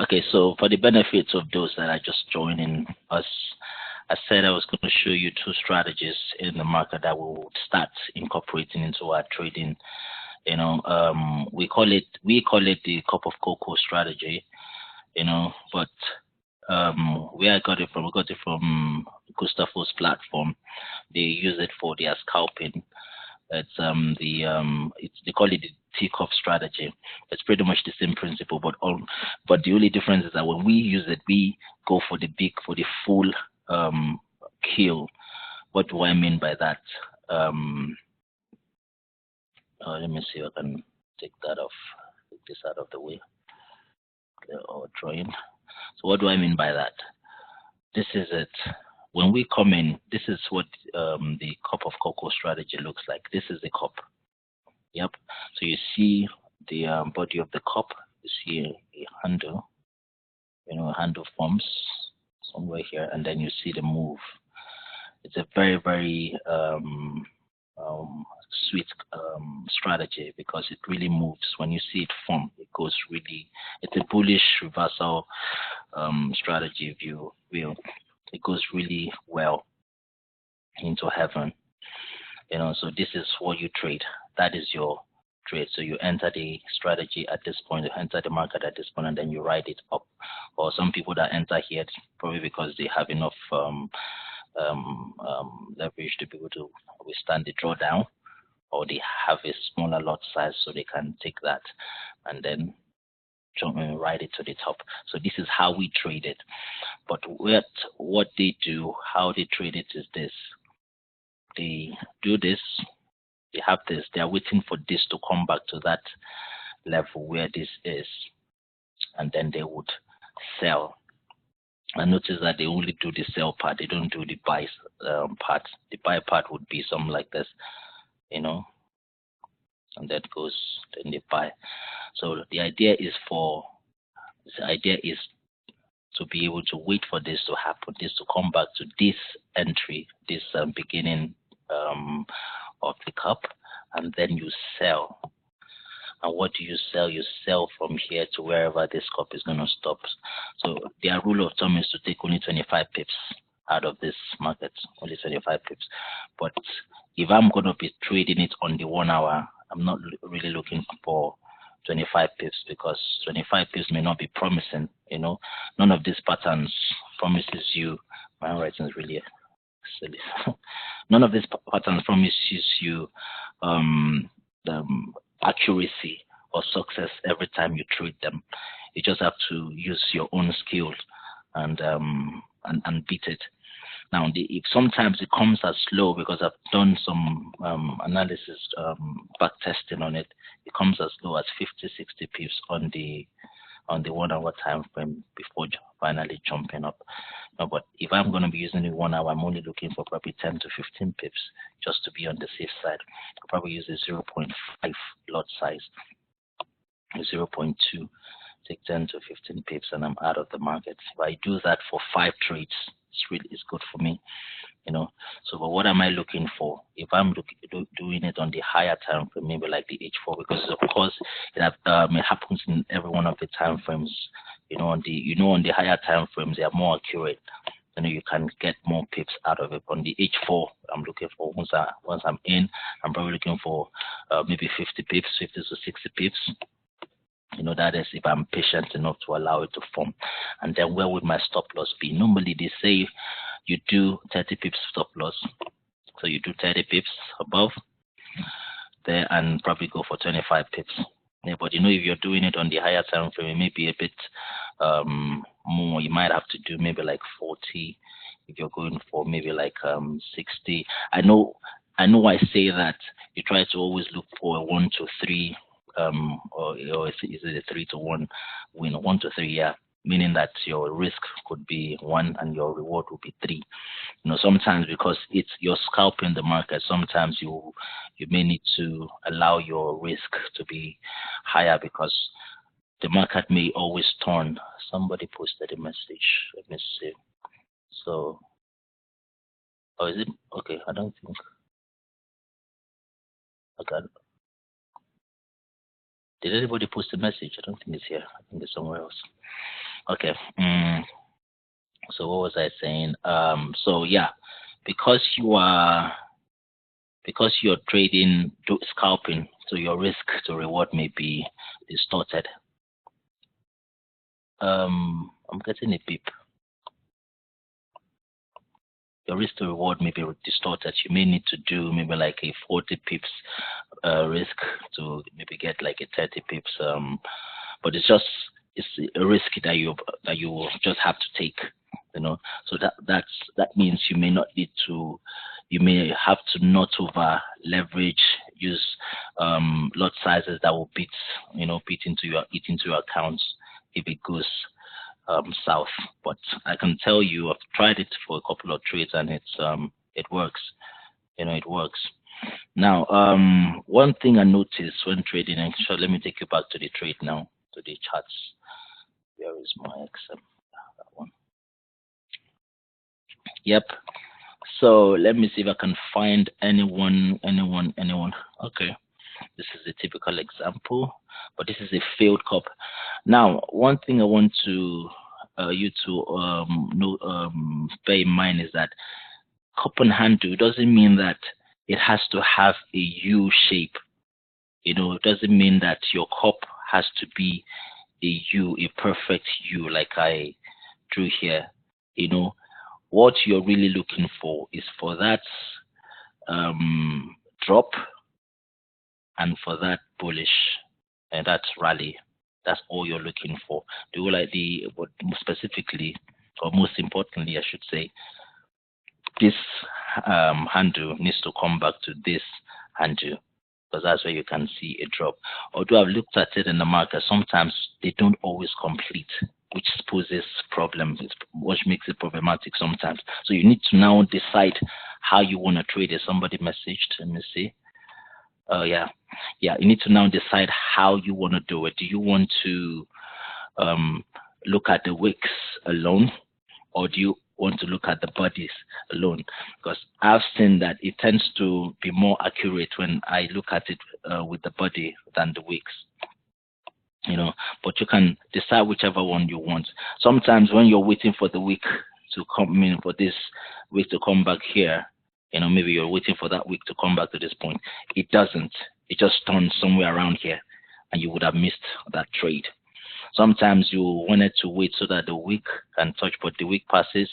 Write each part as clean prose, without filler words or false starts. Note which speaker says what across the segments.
Speaker 1: Okay, so for the benefits of those that are just joining us, I said I was going to show you two strategies in the market that we will start incorporating into our trading. We call it the cup of cocoa strategy. But where I got it from, we got it from Gustavo's platform. They use it for their scalping. They call it the teacup strategy. It's pretty much the same principle, but the only difference is that when we use it, we go for the full kill. What do I mean by that? Let me see if I can take this out of the way. Or drawing. So what do I mean by that? This is it. When we come in, this is what the cup of cocoa strategy looks like. This is the cup. Yep. So you see the body of the cup. You see a handle. A handle forms somewhere here, and then you see the move. It's a very, very sweet strategy because it really moves. When you see it form, it goes really. It's a bullish reversal strategy, if you will. It goes really well into heaven. So this is what you trade. That is your trade. So you enter the strategy at this point, you enter the market at this point, and then you ride it up. Or some people that enter here, it's probably because they have enough leverage to be able to withstand the drawdown, or they have a smaller lot size so they can take that and then ride it to the top. So this is how we trade it. But what they do, how they trade it is this. They do this, they have this, they are waiting for this to come back to that level where this is, and then they would sell. And notice that they only do the sell part, they don't do the buy part. The buy part would be something like this, and that goes, then they buy. So the idea is to be able to wait for this to happen, this to come back to this entry, this beginning of the cup, and then you sell. And what do you sell? You sell from here to wherever this cup is going to stop. So their rule of thumb is to take only 25 pips out of this market, only 25 pips. But if I'm going to be trading it on the 1 hour, I'm not really looking for 25 pips because 25 pips may not be promising. None of these patterns promises you. My handwriting is really silly. None of these patterns promises you accuracy or success every time you trade them. You just have to use your own skills and beat it. Now, if sometimes it comes as slow because I've done some analysis, back testing on it. It comes as low as 50, 60 pips on the 1 hour time frame before finally jumping up. No, but if I'm going to be using the 1 hour, I'm only looking for probably 10 to 15 pips just to be on the safe side. I'll probably use a 0.5 lot size, 0.2, take 10 to 15 pips, and I'm out of the market. If I do that for 5 trades, it's good for me. So but what am I looking for? If I'm doing it on the higher time frame, maybe like the H4, because of course it happens in every one of the time frames. On the higher time frames, they are more accurate. You can get more pips out of it. On the H4, I'm looking for once I'm in, I'm probably looking for maybe 50 pips, 50 to 60 pips. That is if I'm patient enough to allow it to form. And then where would my stop loss be? Normally they say you do 30 pips stop loss. So you do 30 pips above there and probably go for 25 pips. Yeah, but if you're doing it on the higher time frame, it may be a bit more. You might have to do maybe like 40 if you're going for maybe like 60. I know I say that you try to always look for a 1 to 3 or is it a 3 to 1 win, 1 to 3, yeah, meaning that your risk could be 1 and your reward will be 3. Sometimes because you're scalping the market, sometimes you may need to allow your risk to be higher because the market may always turn. Somebody posted a message. Let me see. So, is it okay? I don't think. Okay. Did anybody post a message? I don't think it's here. I think it's somewhere else. Okay. So what was I saying? So yeah, because you are because you're trading scalping, so your risk to reward may be distorted. I'm getting a beep. Your risk to reward may be distorted. You may need to do maybe like a 40 pips risk to maybe get like a 30 pips. But it's a risk that you will just have to take. So that means you may not need to. You may have to not over leverage, use lot sizes that will beat eat into your accounts if it goes south. But I can tell you, I've tried it for a couple of trades and it works. It works. Now, one thing I noticed when trading, actually, let me take you back to the trade now, to the charts. Where is my Excel? That one. Yep. So let me see if I can find anyone. Okay. This is a typical example, but this is a failed cup. Now, one thing I want to you to bear in mind is that cup and handle doesn't mean that it has to have a U shape. It doesn't mean that your cup has to be a U, a perfect U, like I drew here. What you're really looking for is for that drop and for that bullish and that rally. That's all you're looking for. Do you like what specifically, or most importantly, I should say, this handle needs to come back to this handle, because that's where you can see a drop. Although I've looked at it in the market, sometimes they don't always complete, which poses problems, which makes it problematic sometimes. So you need to now decide how you want to trade it. Somebody messaged, let me see. Yeah, you need to now decide how you want to do it. Do you want to look at the wicks alone, or do you want to look at the bodies alone? Because I've seen that it tends to be more accurate when I look at it with the body than the wicks. But you can decide whichever one you want. Sometimes when you're waiting for the wick to come in, for this wick to come back here, maybe you're waiting for that wick to come back to this point. It doesn't. It just turns somewhere around here, and you would have missed that trade. Sometimes you wanted to wait so that the wick can touch, but the wick passes.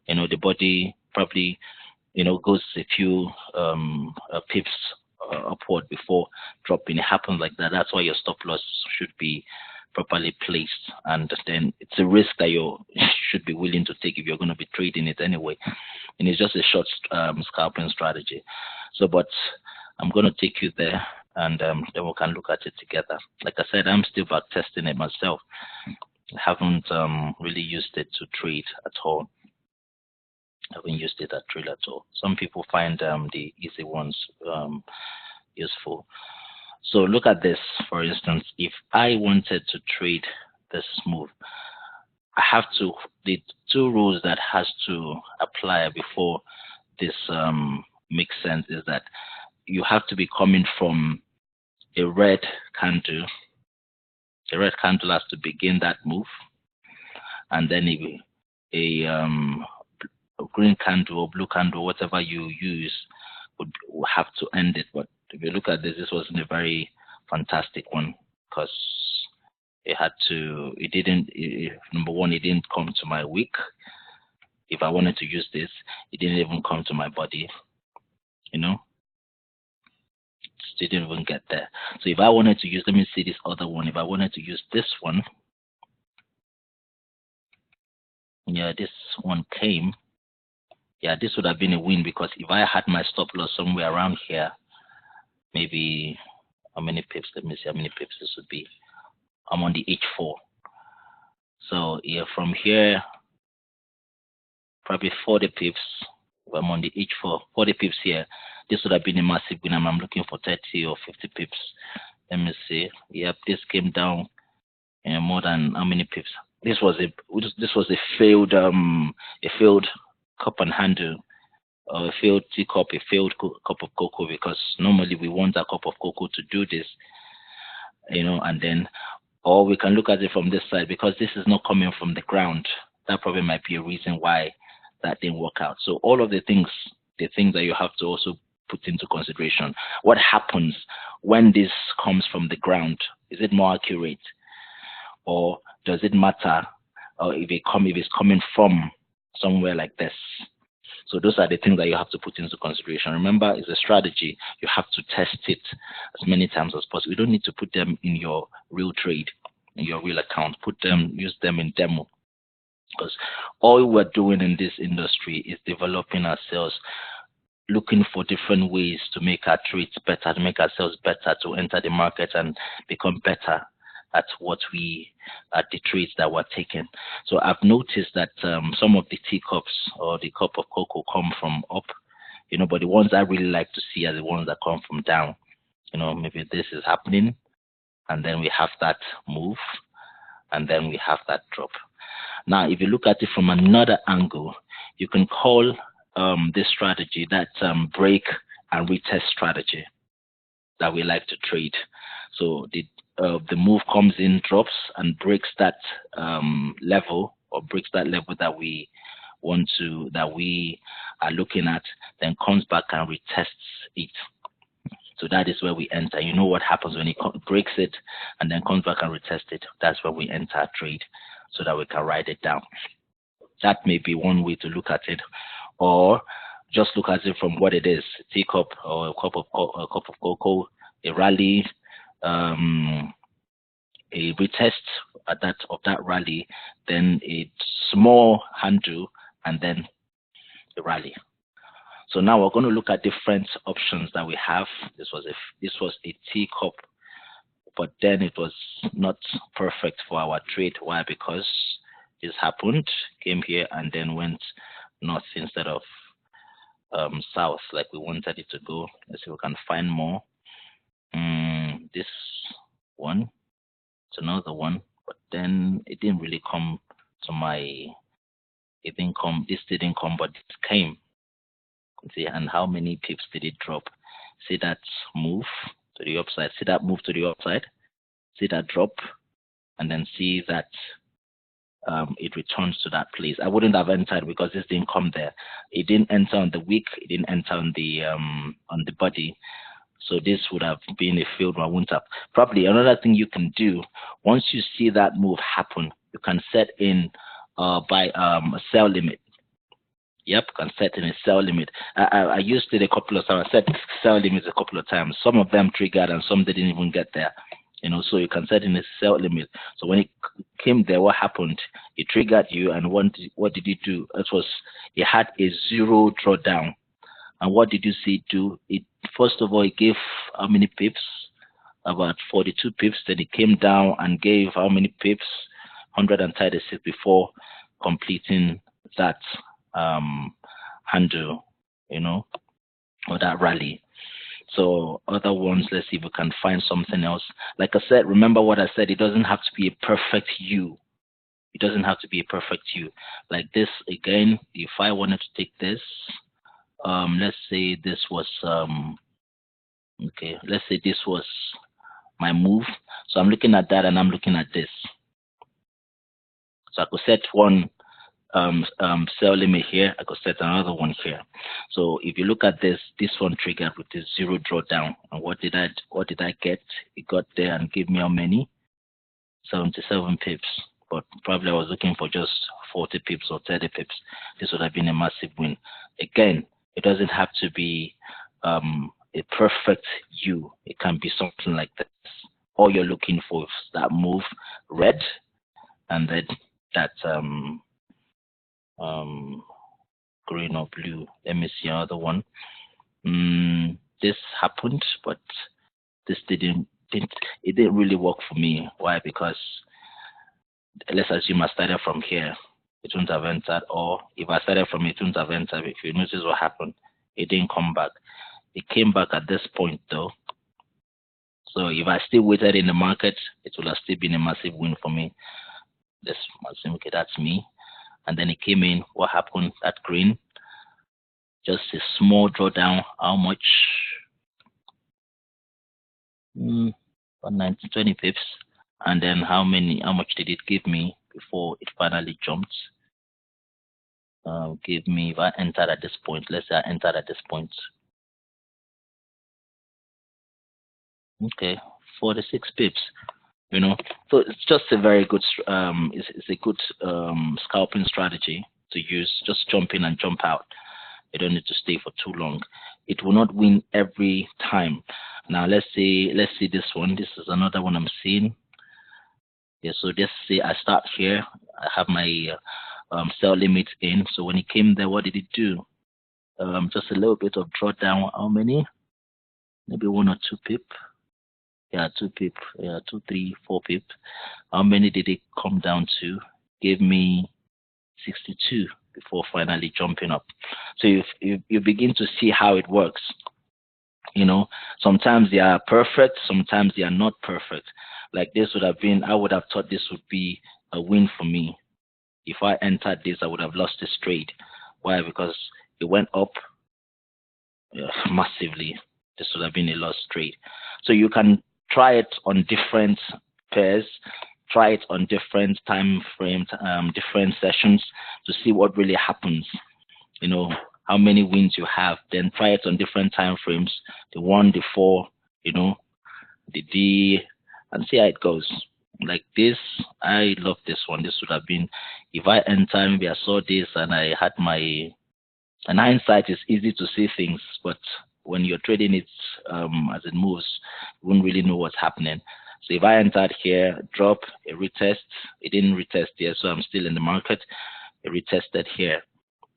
Speaker 1: The body probably, goes a few pips upward before dropping. It happens like that. That's why your stop loss should be properly placed, and then it's a risk that you should be willing to take if you're going to be trading it anyway. And it's just a short scalping strategy. So, but I'm going to take you there, and then we can look at it together. Like I said, I'm still back testing it myself. I haven't really used it to trade at all. I haven't used it to trade at all. Some people find the easy ones useful. So look at this, for instance. If I wanted to trade this move, I have to, the two rules that has to apply before this makes sense is that you have to be coming from a red candle. The red candle has to begin that move, and then a green candle or blue candle, whatever you use, would have to end it. But if you look at this, this wasn't a very fantastic one, because number one, it didn't come to my wick. If I wanted to use this, it didn't even come to my body, it didn't even get there. So if I wanted to use, let me see this other one. If I wanted to use this one, yeah, this one came. Yeah, this would have been a win, because if I had my stop loss somewhere around here, maybe, how many pips? Let me see how many pips this would be. I'm on the H4. So yeah, from here, probably 40 pips. If I'm on the H4, 40 pips here. This would have been a massive win. I'm looking for 30 or 50 pips. Let me see. Yep, this came down more than how many pips? This was a failed cup and handle, or a failed teacup, a failed cup of cocoa, because normally we want a cup of cocoa to do this. and then, or we can look at it from this side because this is not coming from the ground. That probably might be a reason why that didn't work out. So all of the things that you have to also put into consideration. What happens when this comes from the ground? Is it more accurate, or does it matter, or if it's coming from somewhere like this? So those are the things that you have to put into consideration. Remember, it's a strategy. You have to test it as many times as possible. You don't need to put them in your real trade, in your real account. Use them in demo. Because all we're doing in this industry is developing ourselves, looking for different ways to make our trades better, to make ourselves better, to enter the market and become better at at the trades that we're taking. So I've noticed that some of the teacups or the cup of cocoa come from up, but the ones I really like to see are the ones that come from down. Maybe this is happening, and then we have that move, and then we have that drop. Now, if you look at it from another angle, you can call this strategy that break and retest strategy that we like to trade. So the move comes in, drops, and breaks that level, or breaks that level that we are looking at, then comes back and retests it. So that is where we enter. You know what happens when it breaks it and then comes back and retests it. That's where we enter a trade, so that we can write it down. That may be one way to look at it, or just look at it from what it is: a teacup or a cup of cocoa, a rally, a retest of that rally, then a small handle, and then a rally. So now we're going to look at different options that we have. This was a teacup, but then it was not perfect for our trade. Why? Because this happened, came here, and then went north instead of south like we wanted it to go. Let's see if we can find more. This one, it's another one, but then it didn't really come to this didn't come, but this came. See, and how many pips did it drop? See that move to the upside, see that move to the upside, see that drop, and then see that it returns to that place. I wouldn't have entered because this didn't come there. It didn't enter on the wick, it didn't enter on the body. So this would have been a field I wouldn't have. Probably another thing you can do, once you see that move happen, you can set in by a sell limit. Yep, can set in a sell limit. I used it a couple of times. I set sell limits a couple of times. Some of them triggered and some didn't even get there. So you can set in a sell limit. So when it came there, what happened? It triggered you, and what did it do? It had a zero drawdown. And what did you see it do? First of all, it gave how many pips? About 42 pips. Then it came down and gave how many pips? 136 before completing that handle, or that rally. So other ones, let's see if we can find something else. Like I said, remember what I said, it doesn't have to be a perfect U. It doesn't have to be a perfect U. Like this, again, if I wanted to take this, let's say this was, let's say this was my move. So I'm looking at that and I'm looking at this. So I could set one sell limit here, I could set another one here. So if you look at this one triggered with this zero drawdown, and what did I get? It got there and gave me how many? 77 pips. But probably I was looking for just 40 pips or 30 pips. This would have been a massive win. Again, it doesn't have to be a perfect U. It can be something like this. All you're looking for is that move, red, and then that green or blue. Let me see another one. This happened, but this didn't really work for me. Why? Because let's assume I started from here, it wouldn't have entered, or if I started from it wouldn't have entered. If you notice what happened, it didn't come back. It came back at this point though. So if I still waited in the market, it would have still been a massive win for me. This, okay, that's me. And then it came in. What happened? That green, just a small drawdown. How much? 190, 20 pips. And then how much did it give me before it finally jumped? Give me, if I entered at this point, let's say I entered at this point. Okay, 46 pips, you know. So it's just a very good, it's a good scalping strategy to use. Just jump in and jump out. You don't need to stay for too long. It will not win every time. Now let's see this one. This is another one I'm seeing. Yeah, so just say I start here. I have my sell limit in. So when it came there, what did it do? Just a little bit of drawdown. How many? Maybe 1 or 2 pip. Yeah, 2 pip. Yeah, 2, 3, 4 pip. How many did it come down to? Gave me 62 before finally jumping up. So you begin to see how it works. You know, sometimes they are perfect, sometimes they are not perfect. Like this would have been, I would have thought this would be a win for me. If I entered this, I would have lost this trade. Why? Because it went up massively. This would have been a lost trade. So you can try it on different pairs, try it on different time frames, different sessions to see what really happens. You know, how many wins you have, then try it on different time frames, the 1, the 4, you know, the D, and see how it goes. Like this, I love this one. This would have been, if I enter, maybe I saw this and I had my, and hindsight is easy to see things, but when you're trading it as it moves, you won't really know what's happening. So if I entered here, drop, a retest, it didn't retest here, so I'm still in the market. It retested here.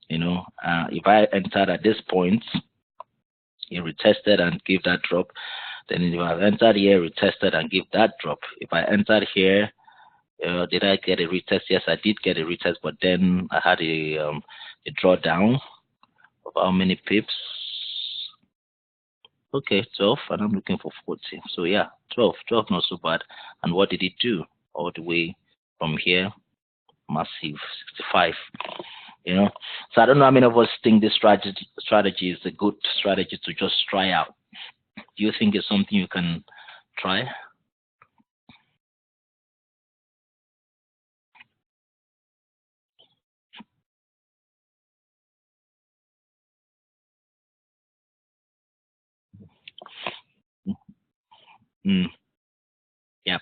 Speaker 1: You know, if I entered at this point, it retested and give that drop. Then if I entered here, retested and give that drop. If I entered here, did I get a retest? Yes, I did get a retest, but then I had a drawdown of how many pips? Okay, 12, and I'm looking for 40. So yeah, 12 not so bad. And what did it do? All the way from here, massive 65. You know, so I don't know how many of us think this strategy is a good strategy to just try out. Do you think it's something you can try? Mm, yeah,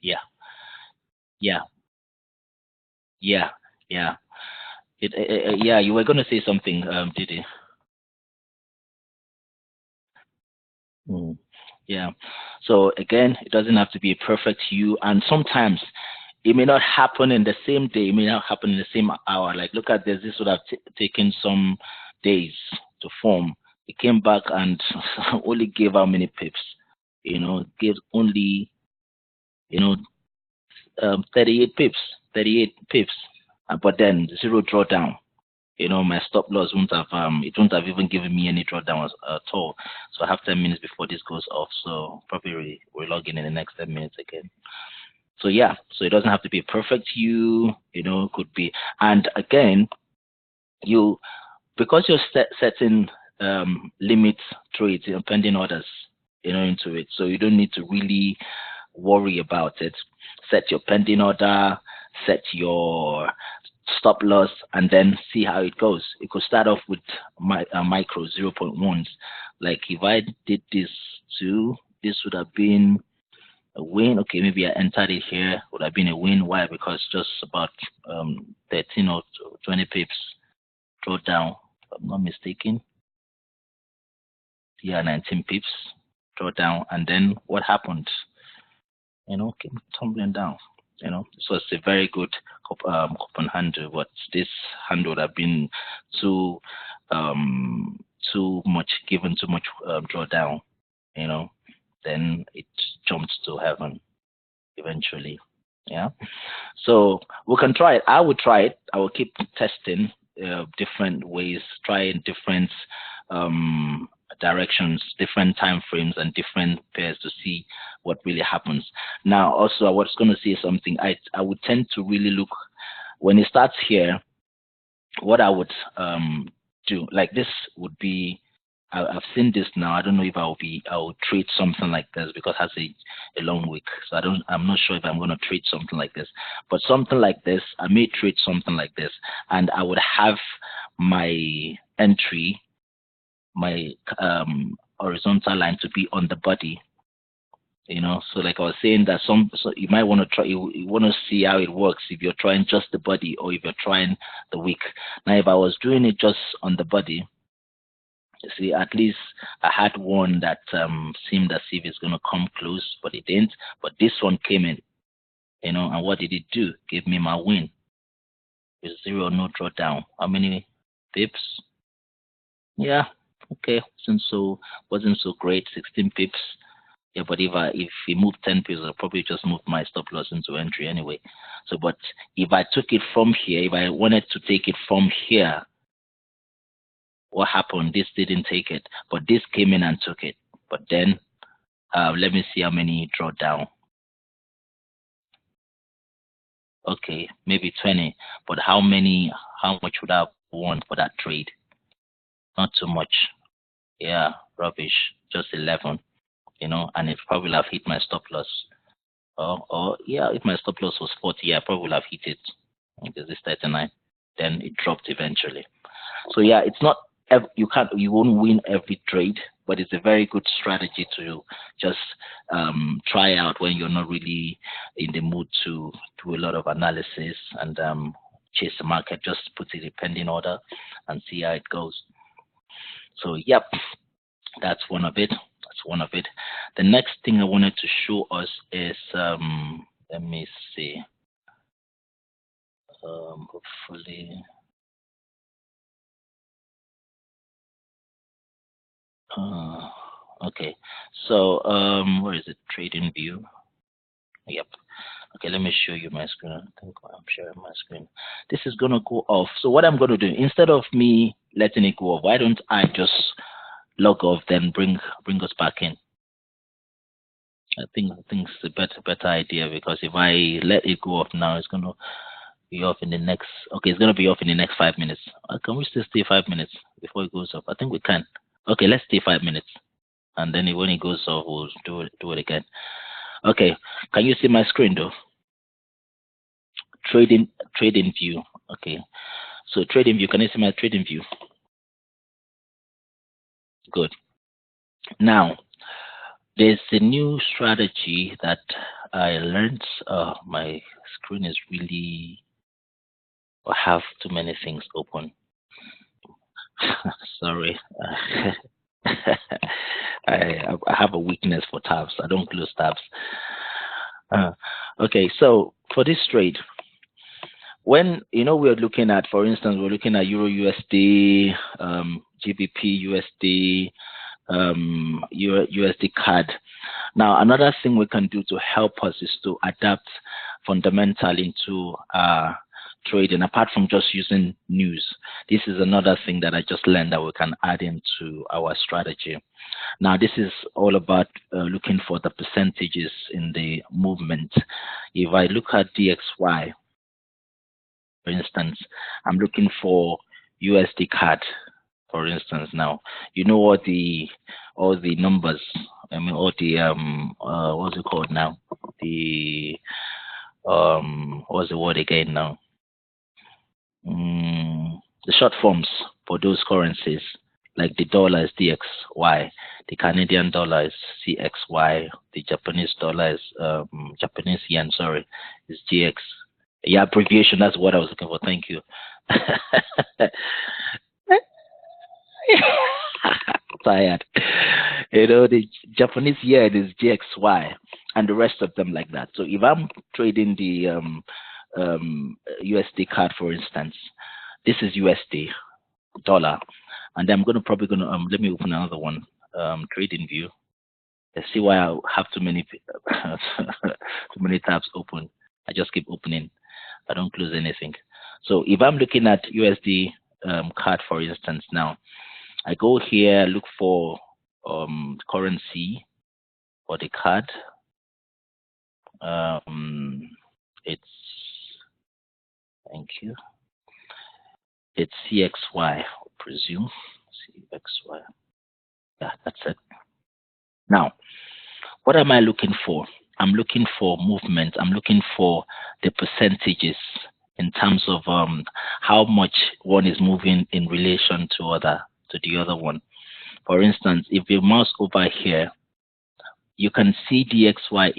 Speaker 1: yeah, yeah, yeah, yeah. Yeah, you were going to say something, Didi. Mm. Yeah. So again, it doesn't have to be a perfect you, and sometimes it may not happen in the same day. It may not happen in the same hour. Like look at this. This would have taken some days to form. It came back and only gave how many pips? You know, gave only, you know, 38 pips, 38 pips, but then zero drawdown. You know, my stop loss wouldn't have it wouldn't have even given me any drawdown at all. So I have 10 minutes before this goes off. So probably we're logging in the next 10 minutes again. So yeah, so it doesn't have to be perfect. You know, could be, and again, you because you're setting limit trades and pending orders, you know, into it. So you don't need to really worry about it. Set your pending order, set your stop loss, and then see how it goes. It could start off with micro 0.1s. Like if I did this too, this would have been a win. Okay, maybe I entered it here, would have been a win. Why? Because just about 13 or 20 pips draw down, if I'm not mistaken. Yeah, 19 pips draw down, and then what happened? You know, came tumbling down. You know, so it's a very good coupon handle, but this handle would have been too too much given, too much drawdown. You know, then it jumped to heaven eventually. Yeah. So we can try it. I would try it. I will keep testing different ways, trying different directions, different time frames, and different pairs to see what really happens. Now, also, I was going to say something. I would tend to really look when it starts here. what I would do, like this would be, I've seen this now. I don't know if I'll treat something like this because it has a long week. So I'm not sure if I'm going to treat something like this, but something like this, I may treat something like this, and I would have my entry, my horizontal line to be on the body. So like I was saying that so you might want to try, you want to see how it works if you're trying just the body or if you're trying the wick. Now, if I was doing it just on the body, you see, at least I had one that seemed as if it's going to come close, but it didn't. But this one came in, and what did it do? Gave me my win with zero, no drawdown. How many pips? Yeah, okay, wasn't so great. 16 pips. Yeah, but if he moved 10 pips, I'll probably just move my stop loss into entry anyway. So, but if I took it from here, if I wanted to take it from here, what happened? This didn't take it, but this came in and took it. But then, let me see how many draw down. Okay, maybe 20. But how much would I have won for that trade? Not too much. Yeah, rubbish. Just 11, and it probably have hit my stop loss. Or yeah, if my stop loss was 40, yeah, I probably would have hit it because it's 39. Then it dropped eventually. So yeah, it's not, you won't win every trade, but it's a very good strategy to just try out when you're not really in the mood to do a lot of analysis and chase the market. Just put it in pending order and see how it goes. So yep, that's one of it. That's one of it. The next thing I wanted to show us is let me see. Hopefully. Okay. So where is it? Trading view. Yep. Okay, let me show you my screen. I think I'm sharing my screen. This is gonna go off. So what I'm gonna do, instead of me letting it go off, why don't I just log off, then bring us back in? I think it's a better idea because if I let it go off now, it's gonna be off in the next. Okay, it's gonna be off in the next 5 minutes. Can we still stay 5 minutes before it goes off? I think we can. Okay, let's stay 5 minutes, and then when it goes off, we'll do it again. Okay, can you see my screen though? Trading view. Okay, so trading view. Can you see my trading view? Good. Now there's a new strategy that I learned. My screen is really, I have too many things open. Sorry. I have a weakness for tabs. I don't close tabs. Uh, okay, so for this trade, when we're looking at, for instance, we're looking at Euro USD, GBP USD, USD CAD. Now, another thing we can do to help us is to adapt fundamentally into trading, apart from just using news. This is another thing that I just learned that we can add into our strategy. Now, this is all about looking for the percentages in the movement. If I look at DXY, for instance, I'm looking for USD CAD, for instance. Now, all the numbers. I mean, all the what's it called now? The what's the word again now? The short forms for those currencies, like the dollar is DXY, the Canadian dollar is CXY, the Japanese dollar is Japanese yen, sorry, is GX. Yeah, abbreviation, that's what I was looking for. Thank you. Tired. The Japanese yen is GXY and the rest of them like that. So if I'm trading the USD card, for instance, this is USD dollar, and I'm probably gonna let me open another one, trading view. Let's see why I have too many too many tabs open. I just keep opening. I don't close anything. So if I'm looking at USD card, for instance, now I go here, look for currency for the card. It's, thank you. It's CXY, I presume. CXY. Yeah, that's it. Now, what am I looking for? I'm looking for movement. I'm looking for the percentages in terms of how much one is moving in relation to the other one. For instance, if you mouse over here, you can see DXY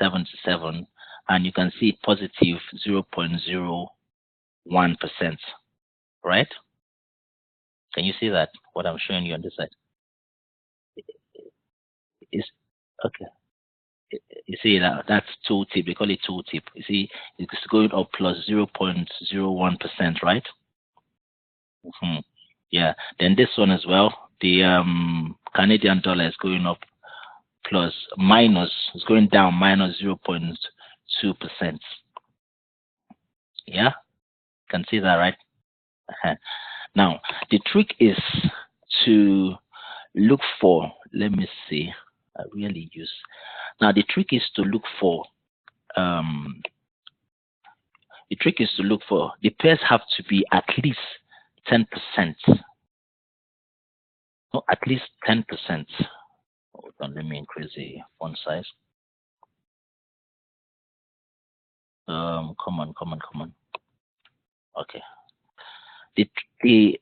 Speaker 1: 89.77 and you can see positive 0.01%, right? Can you see that? What I'm showing you on this side is okay. You see that's tooltip. They call it tooltip. You see, it's going up plus 0.01%, right? Yeah. Then this one as well. The Canadian dollar is going up plus minus. It's going down minus 0.2%. Yeah, can see that, right? Now the trick is to look for. Let me see. I really use. Now the trick is to look for. The trick is to look for the pairs have to be at least 10%. No, at least 10%. Hold on, let me increase the font size. Come on. Okay. The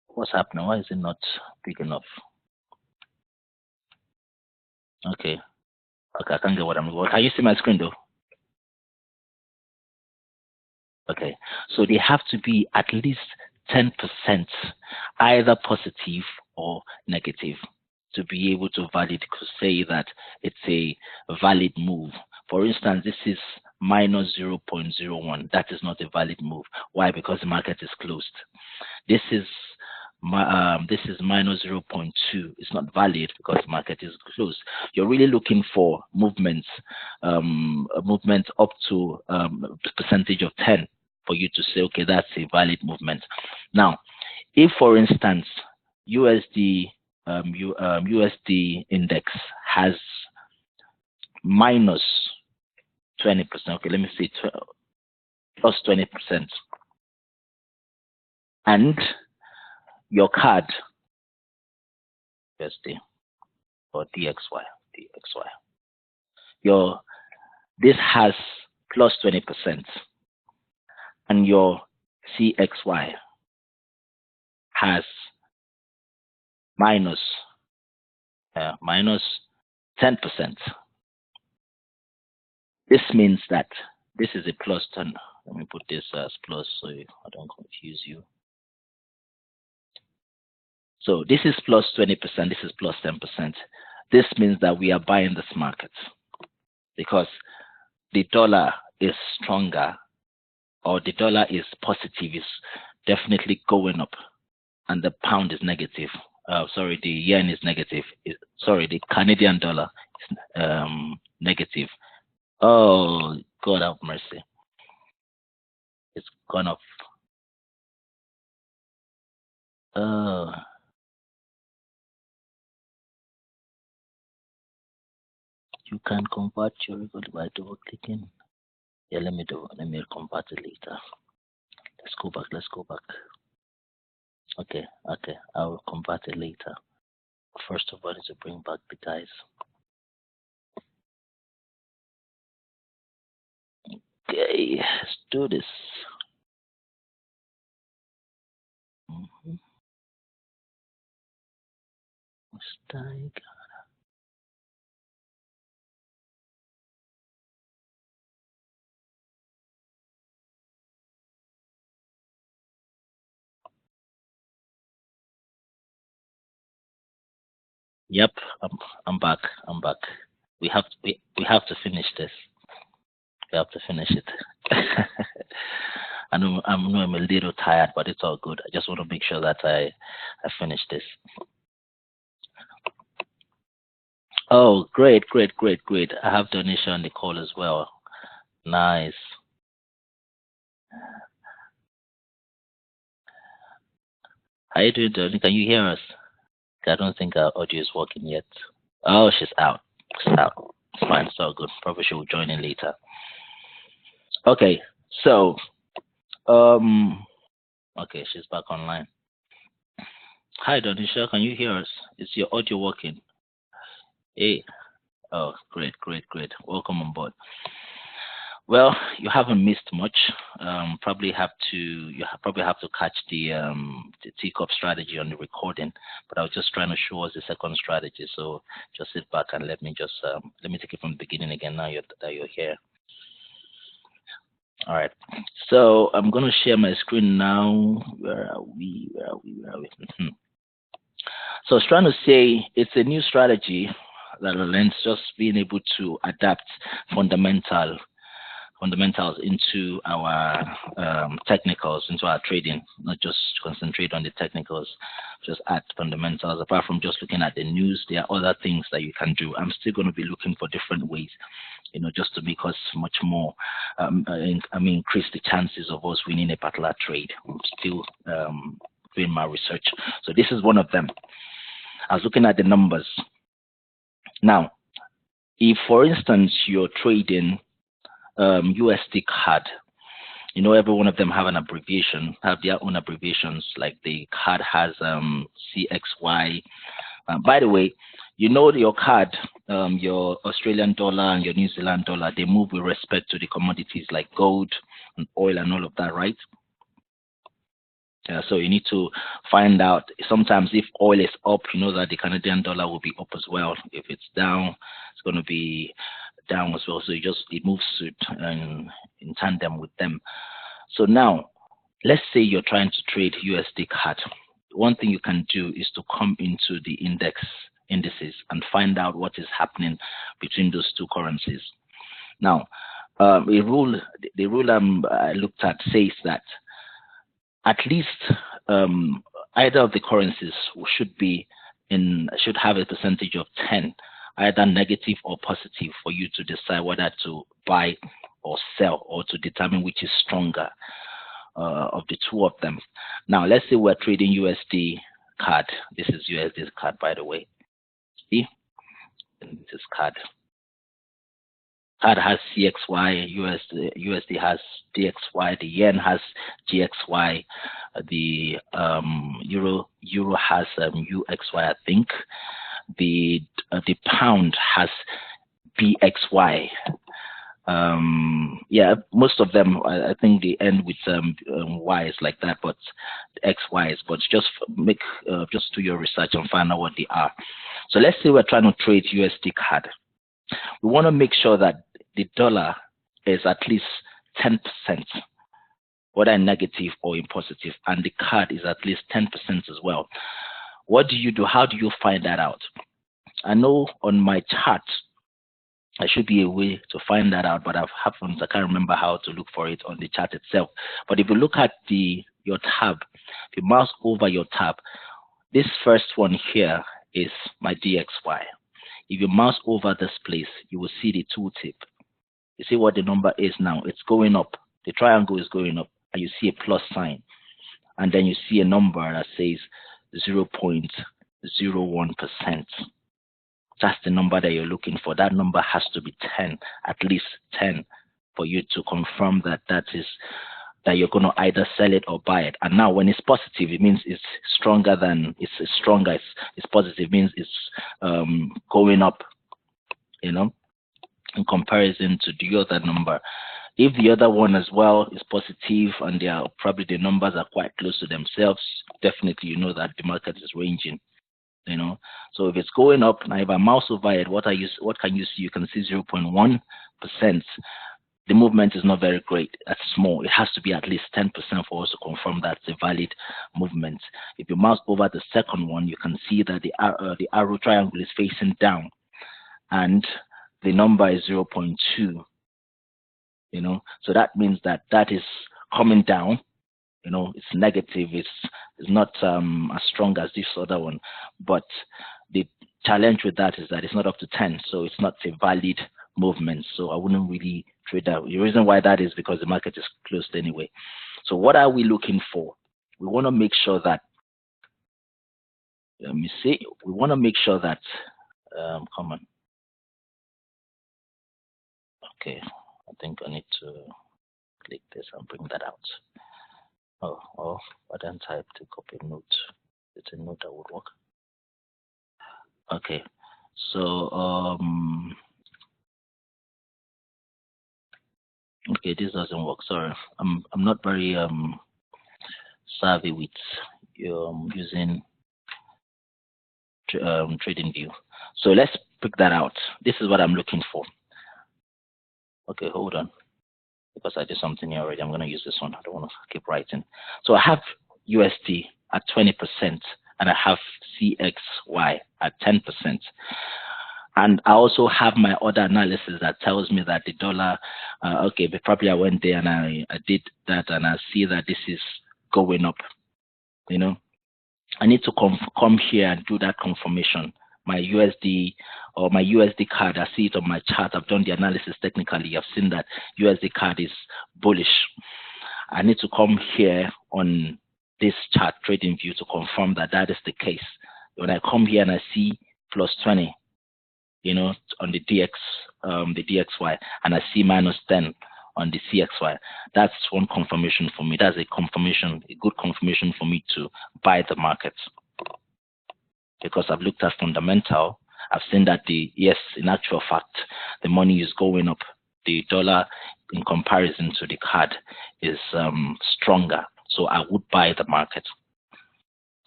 Speaker 1: what's happening? Why is it not big enough? Okay. Okay, I can't get what I'm. Can you see my screen though? Okay. So they have to be at least 10%, either positive or negative, to be able to say that it's a valid move. For instance, this is minus 0.01. That is not a valid move. Why? Because the market is closed. This is minus 0.2. It's not valid because the market is closed. You're really looking for movements, a movement up to the percentage of 10 for you to say, okay, that's a valid movement. Now, if for instance USD USD index has minus 20%, okay, let me see, plus 20%, and your card USD or DXY, this has plus 20%, and your CXY has minus 10%. This means that this is a plus 10. Let me put this as plus so I don't confuse you. So this is plus 20%, this is plus 10%. This means that we are buying this market because the dollar is stronger, or the dollar is positive, is definitely going up, and the pound is negative. Sorry, the yen is negative. Sorry, the Canadian dollar is negative. Oh, God have mercy. It's gone up. You can convert your record by double clicking. Yeah, let me convert it later. Let's go back. Okay, I will convert it later. First of all, I need to bring back the guys. Okay, let's do this. Yep, I'm back. We have to finish this. We have to finish it. I know I'm a little tired, but it's all good. I just want to make sure that I finish this. Oh, great. I have Donisha on the call as well. Nice. How you doing, Donny? Can you hear us? I don't think our audio is working yet. Oh, she's out. It's fine. It's all good. Probably she'll join in later. Okay. So, Okay, she's back online. Hi, Donisha, can you hear us? Is your audio working? Hey, oh, great, great, great. Welcome on board. Well, you haven't missed much. Probably have to catch the teacup strategy on the recording. But I was just trying to show us the second strategy. So just sit back and let me take it from the beginning again. Now that you're here. All right. So I'm gonna share my screen now. Where are we? Where are we? Where are we? So I was trying to say it's a new strategy that lends just being able to adapt fundamentals into our technicals, into our trading, not just concentrate on the technicals, just add fundamentals. Apart from just looking at the news, there are other things that you can do. I'm still going to be looking for different ways, just to make us much more, increase the chances of us winning a particular trade. I'm still doing my research. So this is one of them. I was looking at the numbers. Now, if for instance you're trading USD CAD, every one of them have their own abbreviations. Like the CAD has CXY. By the way, your CAD, your Australian dollar and your New Zealand dollar, they move with respect to the commodities like gold and oil and all of that, right? So you need to find out. Sometimes if oil is up, you know that the Canadian dollar will be up as well. If it's down, it's going to be down as well. So it moves in tandem with them. So now, let's say you're trying to trade USD CAD. One thing you can do is to come into the indices and find out what is happening between those two currencies. Now, the rule I looked at says that at least either of the currencies should have a percentage of 10, either negative or positive, for you to decide whether to buy or sell, or to determine which is stronger of the two of them. Now, let's say we're trading USD CAD. This is USD CAD, by the way. See, and this is CAD. CAD has CXY, USD has DXY, the yen has GXY, the euro has UXY, I think. The pound has BXY. Yeah, most of them, I think they end with Y's like that, but XY's. But just do your research and find out what they are. So let's say we're trying to trade USD CAD. We want to make sure that the dollar is at least 10%, whether in negative or in positive, and the CAD is at least 10% as well. What do you do? How do you find that out? I know on my chart, there should be a way to find that out, but I can't remember how to look for it on the chart itself. But if you look at your tab, if you mouse over your tab, this first one here is my DXY. If you mouse over this place, you will see the tooltip. You see what the number is now. It's going up. The triangle is going up, and you see a plus sign. And then you see a number that says 0.01%. That's the number that you're looking for. That number has to be 10, at least 10, for you to confirm that you're going to either sell it or buy it. And now when it's positive, it means it's stronger. It's positive, means it's going up, in comparison to the other number. If the other one as well is positive and the numbers are quite close to themselves, definitely you know that the market is ranging. So if it's going up, now if I mouse over it, what can you see? You can see 0.1%. The movement is not very great. That's small. It has to be at least 10% for us to confirm that's a valid movement. If you mouse over the second one, you can see that the arrow triangle is facing down, and the number is 0.2. So that means that is coming down. It's negative. It's not as strong as this other one. But the challenge with that is that it's not up to 10, so it's not a valid movement. So I wouldn't really trade that. The reason why that is because the market is closed anyway. So what are we looking for? We want to make sure that, let me see, we want to make sure that, come on. Okay, I think I need to click this and bring that out. Oh, or I then type take up a note. It's a note that would work. Okay. So okay, this doesn't work. Sorry. I'm not very savvy with using trading view. So let's pick that out. This is what I'm looking for. Okay, hold on. Because I did something here already. I'm going to use this one. I don't want to keep writing. So I have USD at 20% and I have CXY at 10%. And I also have my other analysis that tells me that the dollar, okay, but probably I went there and I did that and I see that this is going up. You know, I need to come here and do that confirmation. My USD or my USD card, I see it on my chart. I've done the analysis technically. I've seen that USD card is bullish. I need to come here on this chart trading view to confirm that that is the case. When I come here and I see plus 20, you know, on the DXY, and I see minus 10 on the CXY, that's one confirmation for me. That's a confirmation, a good confirmation for me to buy the market. Because I've looked at fundamental, I've seen that yes, in actual fact, the money is going up. The dollar in comparison to the card is stronger. So I would buy the market.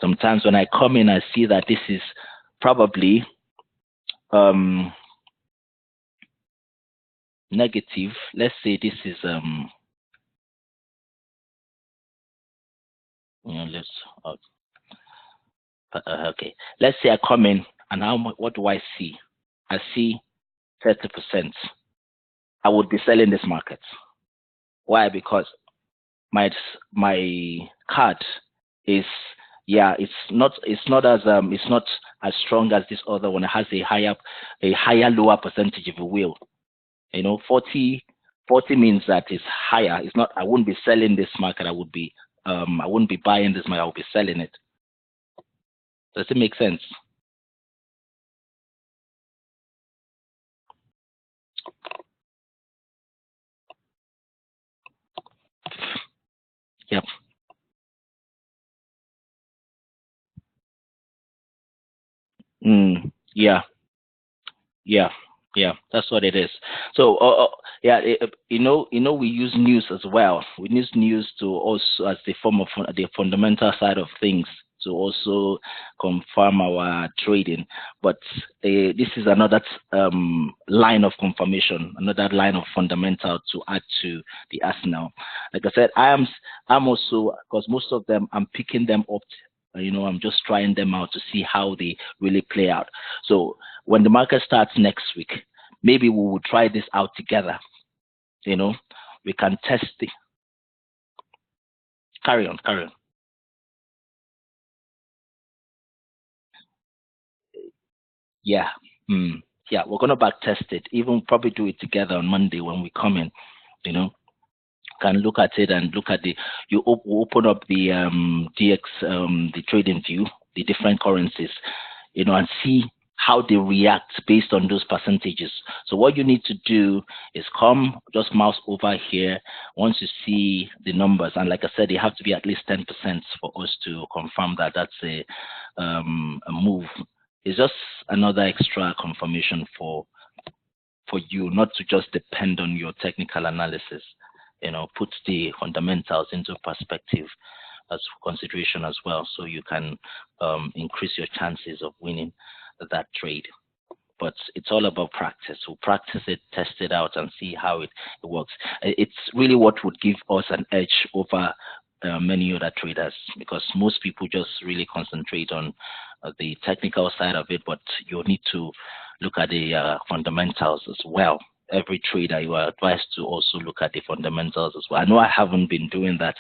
Speaker 1: Sometimes when I come in, I see that this is probably negative. Let's say this is let's okay. Let's say I come in and what do I see? I see 30%. I would be selling this market. Why? Because my card is it's not as strong as this other one. It has a higher lower percentage, if you will. 40 means that it's higher. It's not. I wouldn't be selling this market. I wouldn't be buying this market. I would be selling it. Does it make sense? Yep. Yeah. Yeah. Yeah, that's what it is. So, yeah, we use news as well. We use news to also as the form of the fundamental side of things to also confirm our trading. But this is another line of confirmation, another line of fundamental to add to the arsenal. Like I said, I'm also, because most of them I'm picking them up. I'm just trying them out to see how they really play out. So when the market starts next week, maybe we will try this out together. We can test it. Carry on. Yeah. Yeah, we're going to back test it. Even probably do it together on Monday when we come in. Can look at it and look at you open up the DX, the trading view, the different currencies, and see how they react based on those percentages. So what you need to do is just mouse over here. Once you see the numbers, and like I said, they have to be at least 10% for us to confirm that that's a move. It's just another extra confirmation for you not to just depend on your technical analysis. Put the fundamentals into perspective as consideration as well, so you can increase your chances of winning that trade. But it's all about practice. We'll practice it, test it out, and see how it works. It's really what would give us an edge over many other traders, because most people just really concentrate on the technical side of it, but you'll need to look at the fundamentals as well. Every trader, you are advised to also look at the fundamentals as well. I know I haven't been doing that,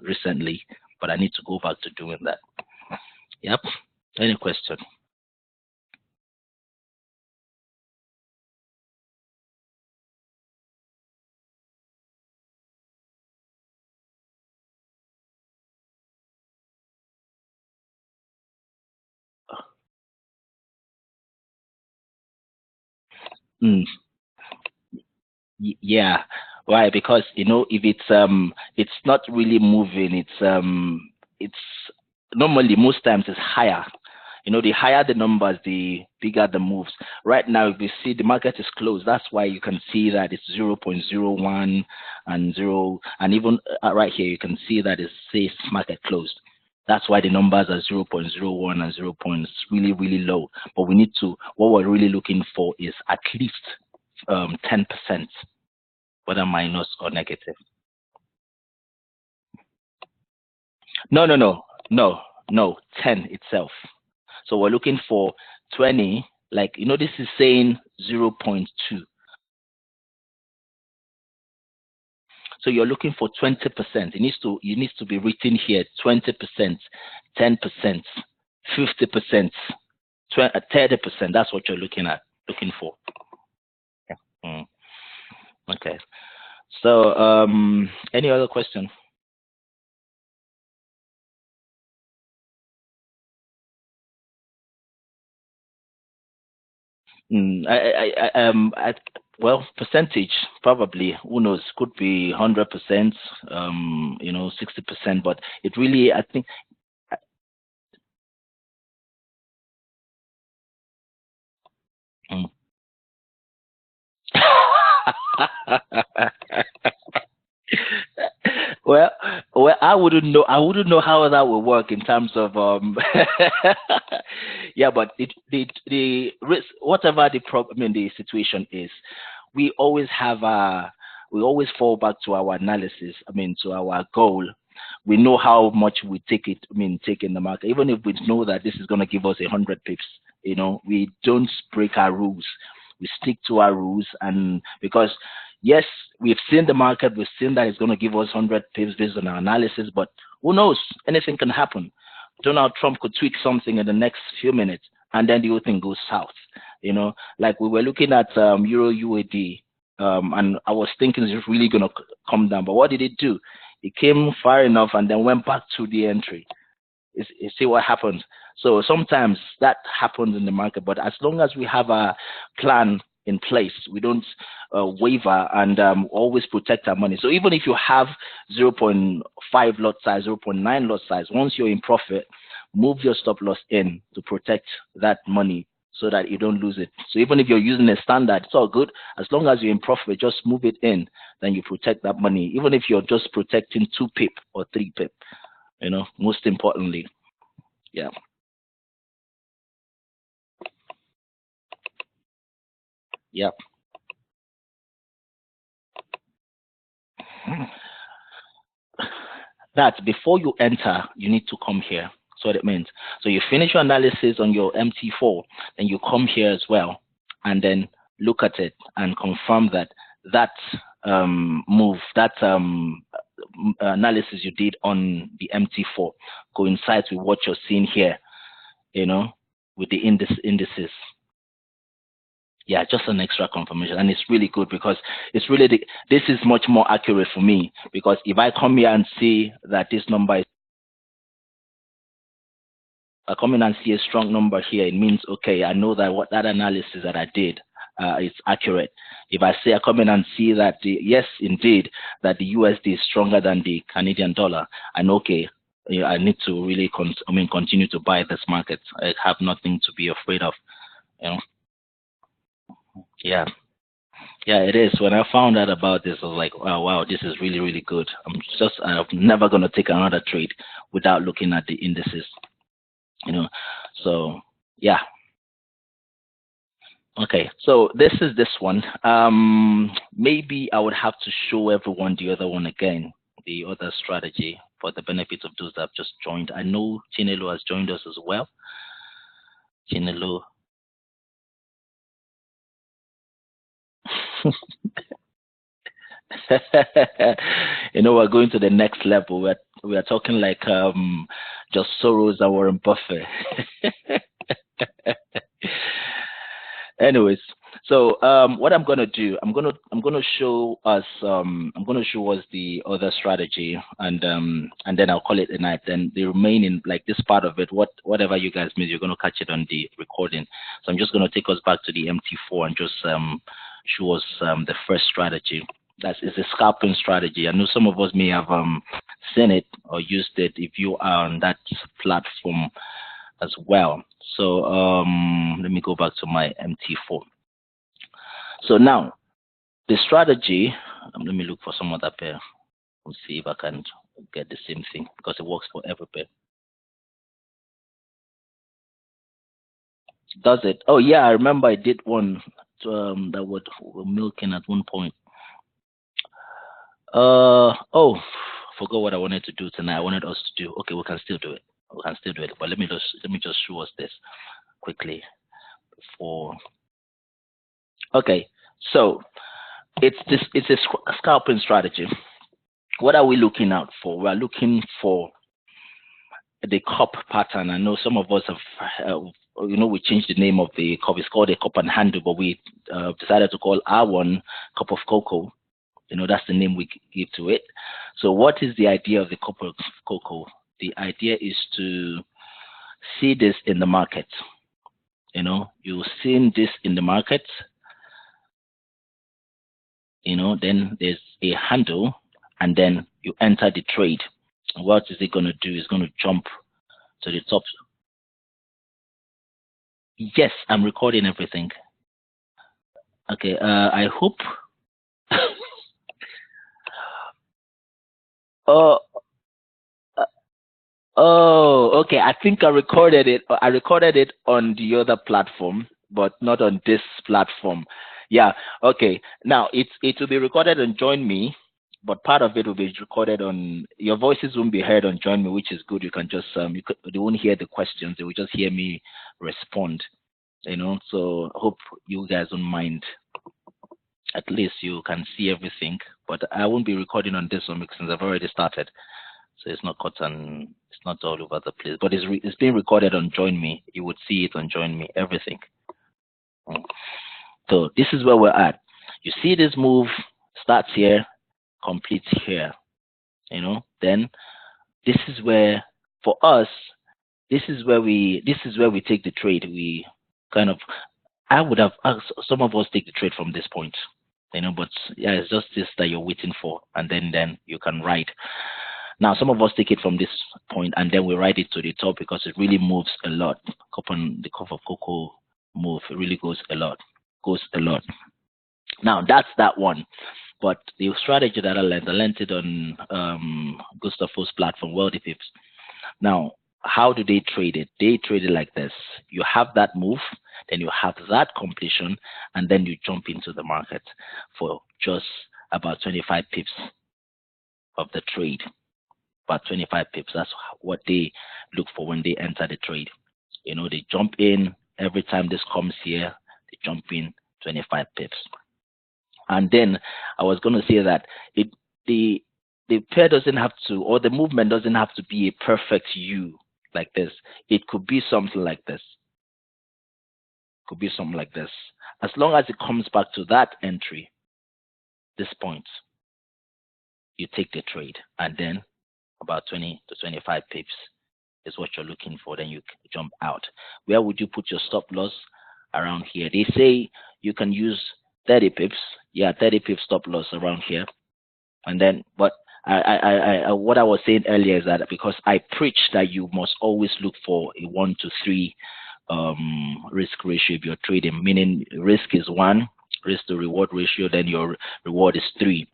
Speaker 1: recently, but I need to go back to doing that. Yep. Any question? Mm. Yeah. Why? Because if it's not really moving, it's normally most times it's higher. The higher the numbers, the bigger the moves. Right now, if you see the market is closed, that's why you can see that it's 0.01 and 0, and even right here you can see that it says market closed. That's why the numbers are 0.01 and 0. Really, really low. But what we're really looking for is at least 10%, whether minus or negative. No, no, no, no, no, 10 itself. So we're looking for 20, like, this is saying 0.2. So you're looking for 20%. It needs to be written here, 20%, 10%, 50%, 30%. That's what you're looking for. Yeah. Okay. So any other question? Well, percentage probably, who knows, could be 100%, 60%, but it really, I think. Mm. well, I wouldn't know. I wouldn't know how that would work in terms of yeah, but the risk, whatever the problem, the situation is, we always we always fall back to our analysis. To our goal. We know how much we take it. Take in the market, even if we know that this is going to give us 100 pips. We don't break our rules. We stick to our rules, and because yes, we've seen the market, we've seen that it's going to give us 100 pips based on our analysis, but who knows? Anything can happen. Donald Trump could tweak something in the next few minutes, and then the whole thing goes south. Like we were looking at Euro UAD, and I was thinking it's really going to come down, but what did it do? It came far enough and then went back to the entry. You see what happens. So sometimes that happens in the market, but as long as we have a plan in place, we don't waver and always protect our money. So even if you have 0.5 lot size, 0.9 lot size, once you're in profit, move your stop loss in to protect that money so that you don't lose it. So even if you're using a standard, it's all good. As long as you're in profit, just move it in, then you protect that money. Even if you're just protecting 2 pip or 3 pip, most importantly. Yeah. Yeah. That before you enter, you need to come here. That's what it means. So you finish your analysis on your MT4, then you come here as well, and then look at it and confirm that move, that analysis you did on the MT4 coincides with what you're seeing here, with the indices. Yeah, just an extra confirmation, and it's really good because it's really this is much more accurate for me, because if I come here and see that this number is, I come in and see a strong number here, it means okay, I know that what that analysis that I did is accurate. If I come in and see that yes, indeed, that the USD is stronger than the Canadian dollar, I know okay, I need to really continue to buy this market. I have nothing to be afraid of, Yeah. Yeah, it is. When I found out about this, I was like, oh, wow, this is really, really good. I'm never going to take another trade without looking at the indices, So, yeah. Okay, so this is this one. Maybe I would have to show everyone the other one again, the other strategy, for the benefit of those that have just joined. I know Chinelo has joined us as well. Chinelo. We're going to the next level. We're talking like just Soros and Warren Buffett. Anyways, so what I'm gonna do, I'm gonna show us the other strategy, and then I'll call it a night. Then the remaining, like this part of it, whatever you guys missed, you're gonna catch it on the recording. So I'm just gonna take us back to the MT4 and just show us the first strategy That's it's a scalping strategy. I know some of us may have seen it or used it if you are on that platform as well. So let me go back to my MT4. So now the strategy, let me look for some other pair. Let's see if I can get the same thing because it works for every pair. Does it? Oh yeah, I remember I did one that were milking at one point. Oh, forgot what I wanted to do tonight. I wanted us to do. Okay, we can still do it. We can still do it. But let me just show us this quickly before. Okay, so it's a scalping strategy. What are we looking out for? We're looking for the cup pattern. I know some of us have, we changed the name of the cup. It's called a cup and handle, but we decided to call our one cup of cocoa. That's the name we give to it. So what is the idea of the cup of cocoa? The idea is to see this in the market. You're seeing this in the market. Then there's a handle, and then you enter the trade. What is it going to do? It's going to jump to the top. Yes, I'm recording everything. Okay, I hope. Oh, oh, okay. I think I recorded it. I recorded it on the other platform, but not on this platform. Yeah. Okay. Now it will be recorded on Join Me, but part of it will be recorded on. Your voices won't be heard on Join Me, which is good. You can just they won't hear the questions. They will just hear me respond. So I hope you guys don't mind. At least you can see everything, but I won't be recording on this one because I've already started. So it's not cut and it's not all over the place, but it's being recorded on Join Me. You would see it on Join Me, everything. So this is where we're at. You see this move starts here, completes here. Then this is where, for us, this is where we take the trade. We kind of, I would have asked some of us take the trade from this point, but yeah, it's just this that you're waiting for, and then you can ride. Now, some of us take it from this point and then we ride it to the top because it really moves a lot. The cup of cocoa move, it really goes a lot. Now, that's that one. But the strategy that I learned it on Gustavo's platform, Wealthy Pips. Now, how do they trade it? They trade it like this. You have that move, then you have that completion, and then you jump into the market for just about 25 pips of the trade. About 25 pips. That's what they look for when they enter the trade. They jump in every time this comes here. They jump in 25 pips. And then I was going to say that the pair doesn't have to, or the movement doesn't have to be a perfect U like this. It could be something like this. Could be something like this. As long as it comes back to that entry, this point, you take the trade, and then about 20 to 25 pips is what you're looking for. Then you jump out. Where would you put your stop loss? Around here. They say you can use 30 pips. Yeah, 30 pips stop loss around here. And then, but what I was saying earlier is that because I preach that you must always look for a 1 to 3 risk ratio if you're trading, meaning risk is 1, risk to reward ratio, then your reward is 3.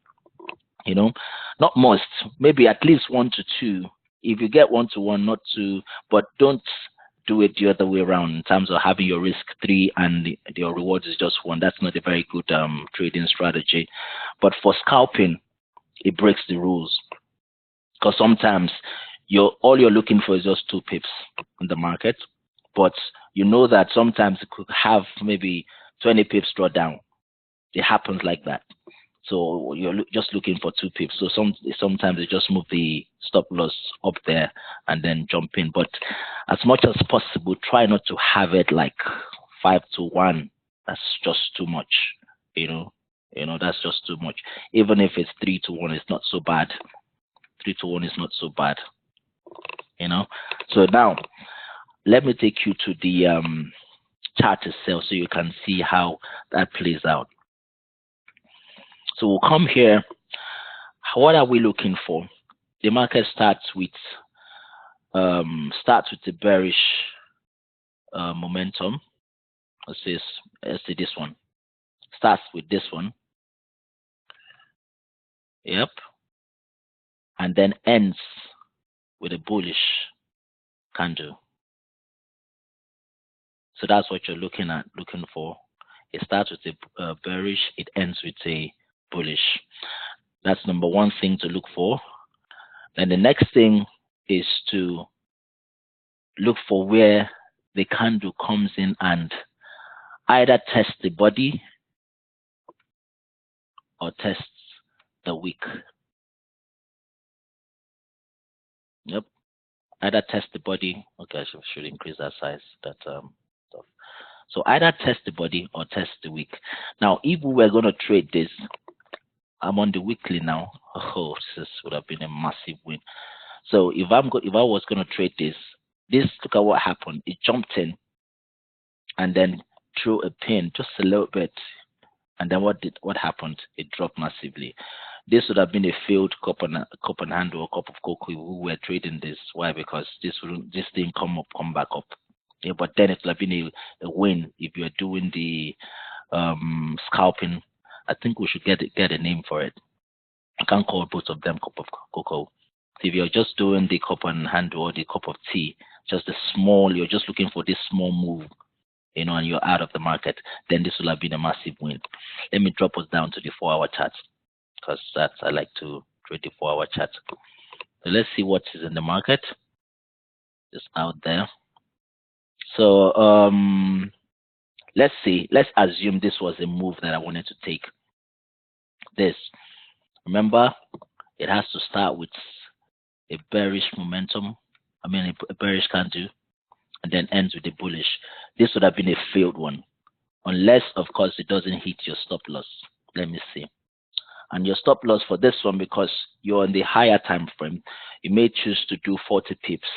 Speaker 1: Not must, maybe at least 1 to 2. If you get 1 to 1, not 2, but don't do it the other way around in terms of having your risk 3 and your reward is just 1. That's not a very good trading strategy. But for scalping, it breaks the rules because sometimes all you're looking for is just 2 pips in the market, but you know that sometimes it could have maybe 20 pips draw down. It happens like that. So you're just looking for 2 pips. So sometimes you just move the stop loss up there and then jump in. But as much as possible, try not to have it like 5 to 1. That's just too much. That's just too much. Even if it's 3 to 1, it's not so bad. 3 to 1 is not so bad. So now let me take you to the chart itself so you can see how that plays out. So we'll come here. What are we looking for? The market starts with the bearish momentum. Let's see this one. Starts with this one. Yep. And then ends with a bullish candle. So that's what you're looking for. It starts with a bearish, it ends with a bullish. That's number one thing to look for. Then the next thing is to look for where the candle comes in and either test the body or tests the wick. Yep. Either test the body. Okay, I should increase that size. That stuff. So either test the body or test the wick. Now, if we were going to trade this, I'm on the weekly now. Oh, this would have been a massive win. So if I was going to trade this, look at what happened. It jumped in and then threw a pin just a little bit, and then what happened? It dropped massively. This would have been a failed cup and handle or cup of cocoa if we were trading this. Why? Because this didn't come back up. Yeah, but then it would have been a win if you are doing the scalping. I think we should get a name for it. I can't call both of them cup of cocoa. If you're just doing the cup and handle or the cup of tea, you're just looking for this small move, and you're out of the market, then this will have been a massive win. Let me drop us down to the 4-hour chart, because I like to trade the 4-hour chart. So let's see what is in the market. Just out there. So let's assume this was a move that I wanted to take. This, remember, it has to start with a bearish momentum. A bearish candle, and then ends with a bullish. This would have been a failed one, unless, of course, it doesn't hit your stop loss. Let me see. And your stop loss for this one, because you're in the higher time frame, you may choose to do 40 pips.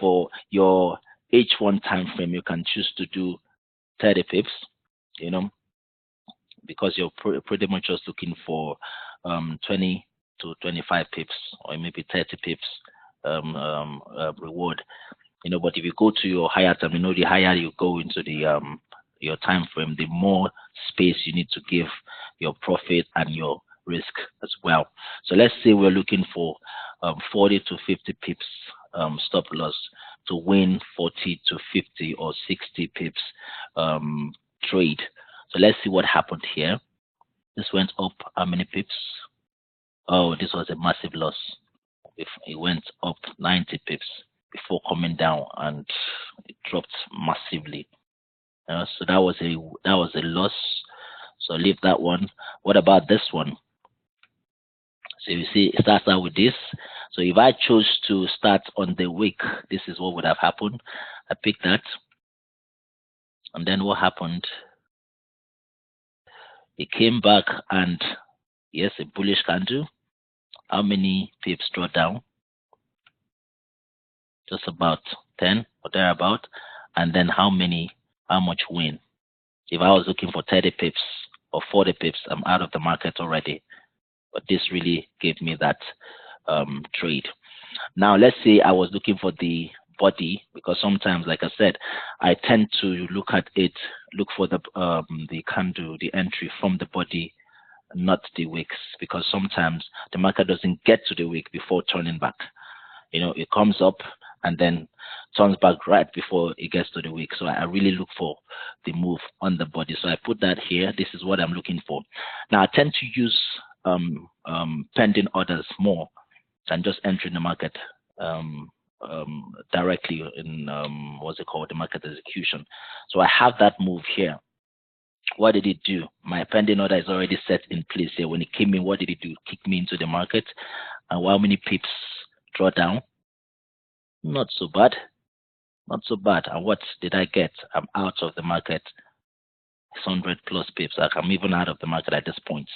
Speaker 1: For your H1 time frame, you can choose to do 30 pips. Because you're pretty much just looking for 20 to 25 pips, or maybe 30 pips reward. But if you go to your higher time, the higher you go into the your time frame, the more space you need to give your profit and your risk as well. So let's say we're looking for 40 to 50 pips stop loss to win 40 to 50 or 60 pips trade. So let's see what happened here. This went up how many pips? Oh, this was a massive loss. It went up 90 pips before coming down, and it dropped massively. So that was a loss. So leave that one. What about this one? So you see, it starts out with this. So if I chose to start on the wick, this is what would have happened. I picked that, and then what happened? It came back, and yes, a bullish candle. How many pips draw down? Just about 10 or thereabout. And then how much win? If I was looking for 30 pips or 40 pips, I'm out of the market already. But this really gave me that trade. Now let's say I was looking for the body, because sometimes, like I said, I tend to look for the candle, the entry from the body, not the wicks, because sometimes the market doesn't get to the wick before turning back. It comes up and then turns back right before it gets to the wick. So I really look for the move on the body. So I put that here. This is what I'm looking for. Now I tend to use pending orders more than just entering the market directly in the market execution. So I have that move here. What did it do? My pending order is already set in place here. When it came in, what did it do? Kick me into the market. And how many pips draw down? Not so bad. Not so bad. And what did I get? I'm out of the market. 100 plus pips. I'm even out of the market at this point.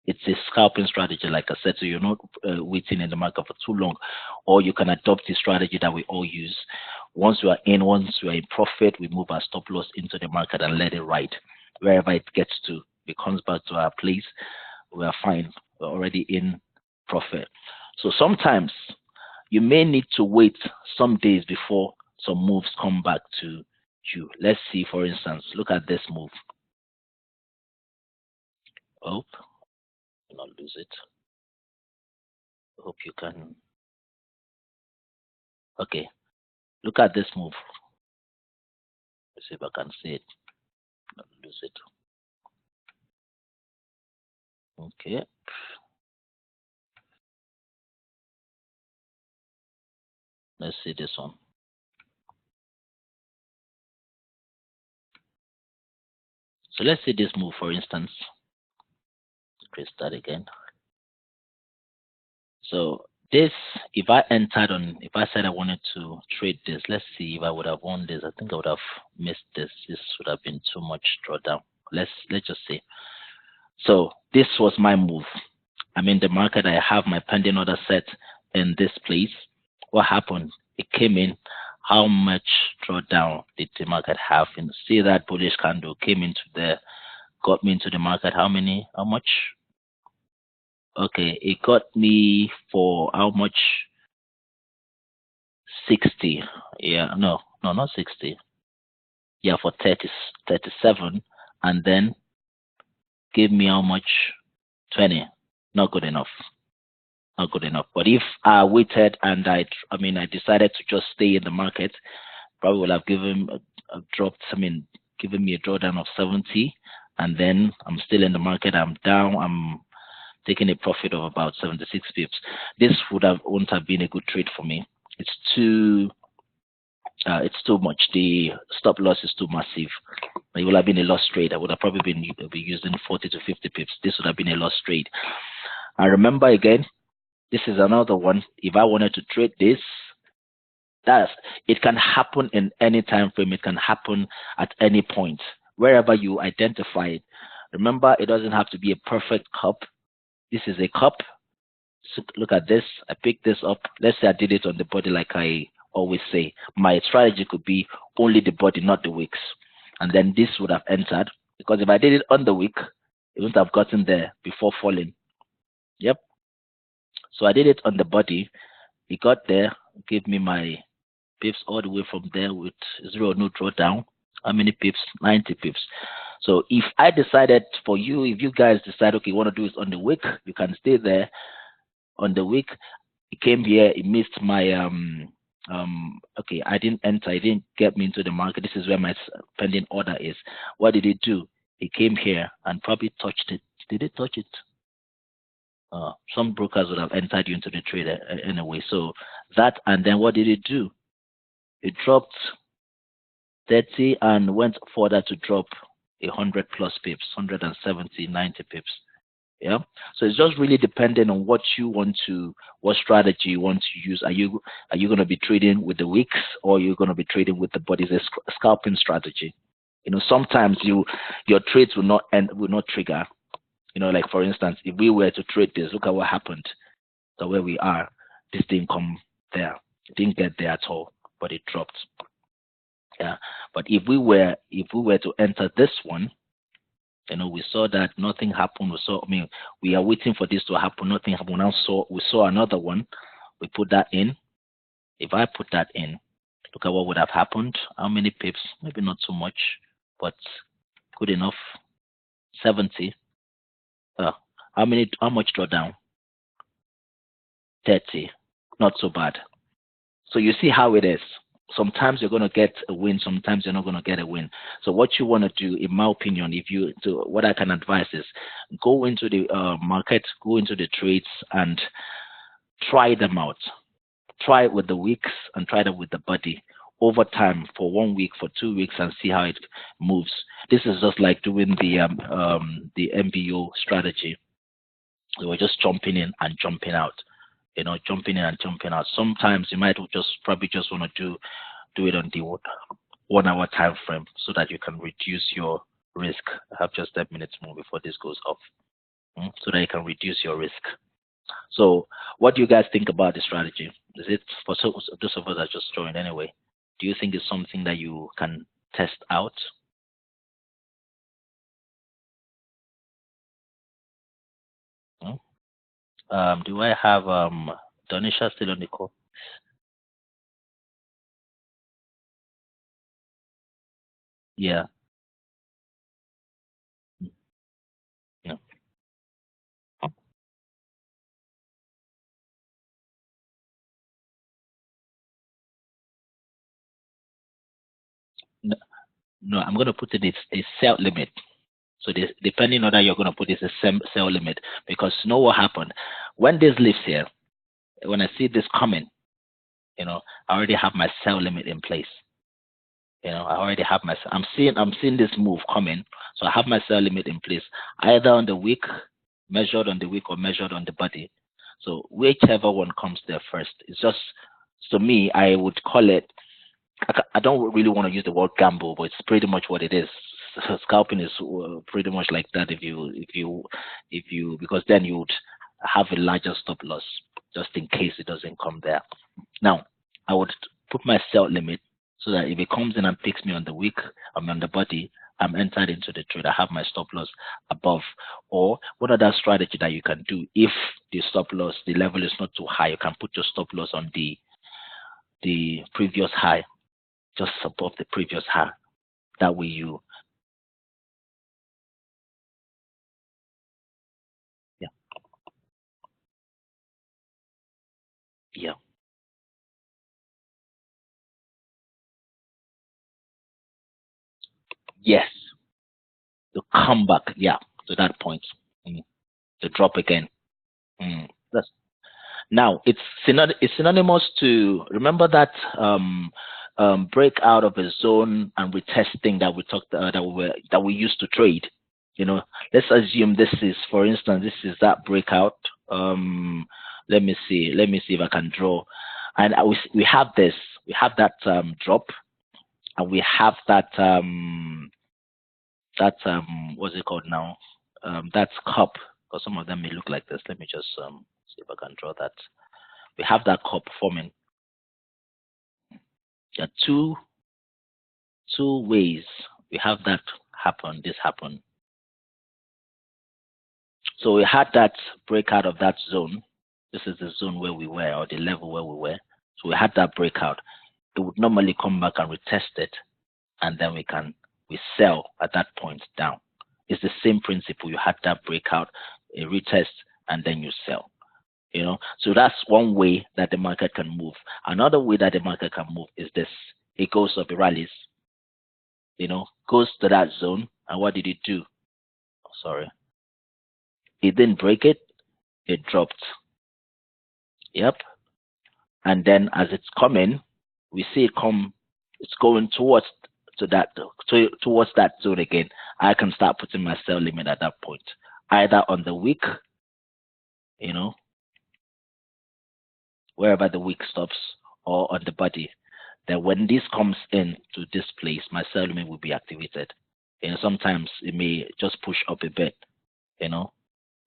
Speaker 1: It's a scalping strategy, like I said, so you're not waiting in the market for too long, or you can adopt the strategy that we all use. Once we are in profit, we move our stop loss into the market and let it ride. Wherever it gets to, it comes back to our place. we are fine. We're already in profit. So sometimes you may need to wait some days before some moves come back to you. Let's see, for instance, look at this move. Hope you not lose it. Hope you can. Okay, look at this move. Let's see if I can see it. Not lose it. Okay. Let's see this one. So let's see this move, for instance. Increase that again. So this, if I entered on, if I said I wanted to trade this, let's see if I would have won this. I think I would have missed this. This would have been too much drawdown. Let's just see. So this was my move. I'm in the market. I have my pending order set in this place. What happened? It came in. How much drawdown did the market have? And see that bullish candle came into there, got me into the market. How many? How much? Okay, it got me for how much? 60. Yeah, no, not 60. Yeah, for 37, and then give me how much? 20. Not good enough. Not good enough. But if I waited and I decided to just stay in the market, probably would have given given me a drawdown of 70, and then I'm still in the market. I'm down. I'm taking a profit of about 76 pips. This wouldn't have been a good trade for me. It's too much. The stop loss is too massive. It would have been a loss trade. I would have probably been using 40 to 50 pips. This would have been a loss trade. And remember again, this is another one. If I wanted to trade this, it can happen in any time frame. It can happen at any point, wherever you identify it. Remember, it doesn't have to be a perfect cup. This is a cup. So look at this. I picked this up. Let's say I did it on the body, like I always say. My strategy could be only the body, not the wicks. And then this would have entered, because if I did it on the wick, it wouldn't have gotten there before falling. Yep. So I did it on the body. It got there, gave me my pips all the way from there with zero no drawdown. How many pips? 90 pips. So if I decided for you, if you guys decide, okay, you want to do it on the wick, you can stay there on the wick. It came here, it missed my okay, I didn't enter, it didn't get me into the market. This is where my pending order is. What did it do? It came here and probably touched it. Did it touch it? Some brokers would have entered you into the trade anyway. So that, and then what did it do? It dropped 30 and went further to drop 100 plus pips, 170, 90 pips. Yeah. So it's just really dependent on what you want to, what strategy you want to use. Are you going to be trading with the wicks, or you're going to be trading with the bodies? A scalping strategy. Sometimes your trades will not trigger. Like for instance, if we were to trade this, look at what happened. So where we are, this didn't come there. It didn't get there at all, but it dropped. Yeah. But if we were to enter this one, we saw that nothing happened. We are waiting for this to happen. Nothing happened. We saw another one. We put that in. If I put that in, look at what would have happened. How many pips? Maybe not so much, but good enough. 70. How much drawdown? 30. Not so bad. So you see how it is. Sometimes you're going to get a win, sometimes you're not going to get a win. So what you want to do, in my opinion, what I can advise is go into the market, go into the trades and try them out. Try it with the wicks and try them with the body over time for 1 week, for 2 weeks, and see how it moves. This is just like doing the MBO strategy. We're just jumping in and jumping out. Jumping in and jumping out. Sometimes you might probably just want to do it on the 1 hour time frame so that you can reduce your risk. I have just 10 minutes more before this goes off, so that you can reduce your risk. So what do you guys think about the strategy? Is it, for those of us that just joined anyway, do you think it's something that you can test out? Do I have Donisha still on the call? Yeah. Yeah. No, no, I'm gonna put it a sell limit. So this, depending on that, you're gonna put this a sell limit because you know what happened when this leaves here. When I see this coming, I already have my sell limit in place. I already have my. I'm seeing this move coming, so I have my sell limit in place, either on the wick, measured on the wick, or measured on the body. So whichever one comes there first, it's just to me. I would call it. I don't really want to use the word gamble, but it's pretty much what it is. So scalping is pretty much like that. If you, because then you would have a larger stop loss just in case it doesn't come there. Now, I would put my sell limit so that if it comes in and picks me on the wick, I'm on the body, I'm entered into the trade. I have my stop loss above. Or what other strategy that you can do if the stop loss, the level is not too high, you can put your stop loss on the previous high, just above the previous high. That way you, yeah, yeah, yes, to come back, yeah, to that point, mm, to drop again. That's Now it's synonymous to remember that break out of a zone and retesting that we talked that we used to trade. Let's assume this is, for instance, this is that breakout. Let me see if I can draw, and we have this, we have that drop, and we have that what's it called now? That's cup, because some of them may look like this. Let me just see if I can draw that. We have that cup forming. There are two ways we have that happen. This happen. So we had that breakout of that zone. This is the zone where we were, or the level where we were. So we had that breakout. It would normally come back and retest it, and then we sell at that point down. It's the same principle. You had that breakout, a retest, and then you sell. So that's one way that the market can move. Another way that the market can move is this: it goes up, it rallies, goes to that zone, and what did it do? Oh, sorry, it didn't break it, it dropped. Yep. And then as it's coming, we see it come, it's going towards that zone again. I can start putting my sell limit at that point, either on the wick, you know, wherever the wick stops, or on the body. Then when this comes in to this place, my sell limit will be activated. Sometimes it may just push up a bit, you know,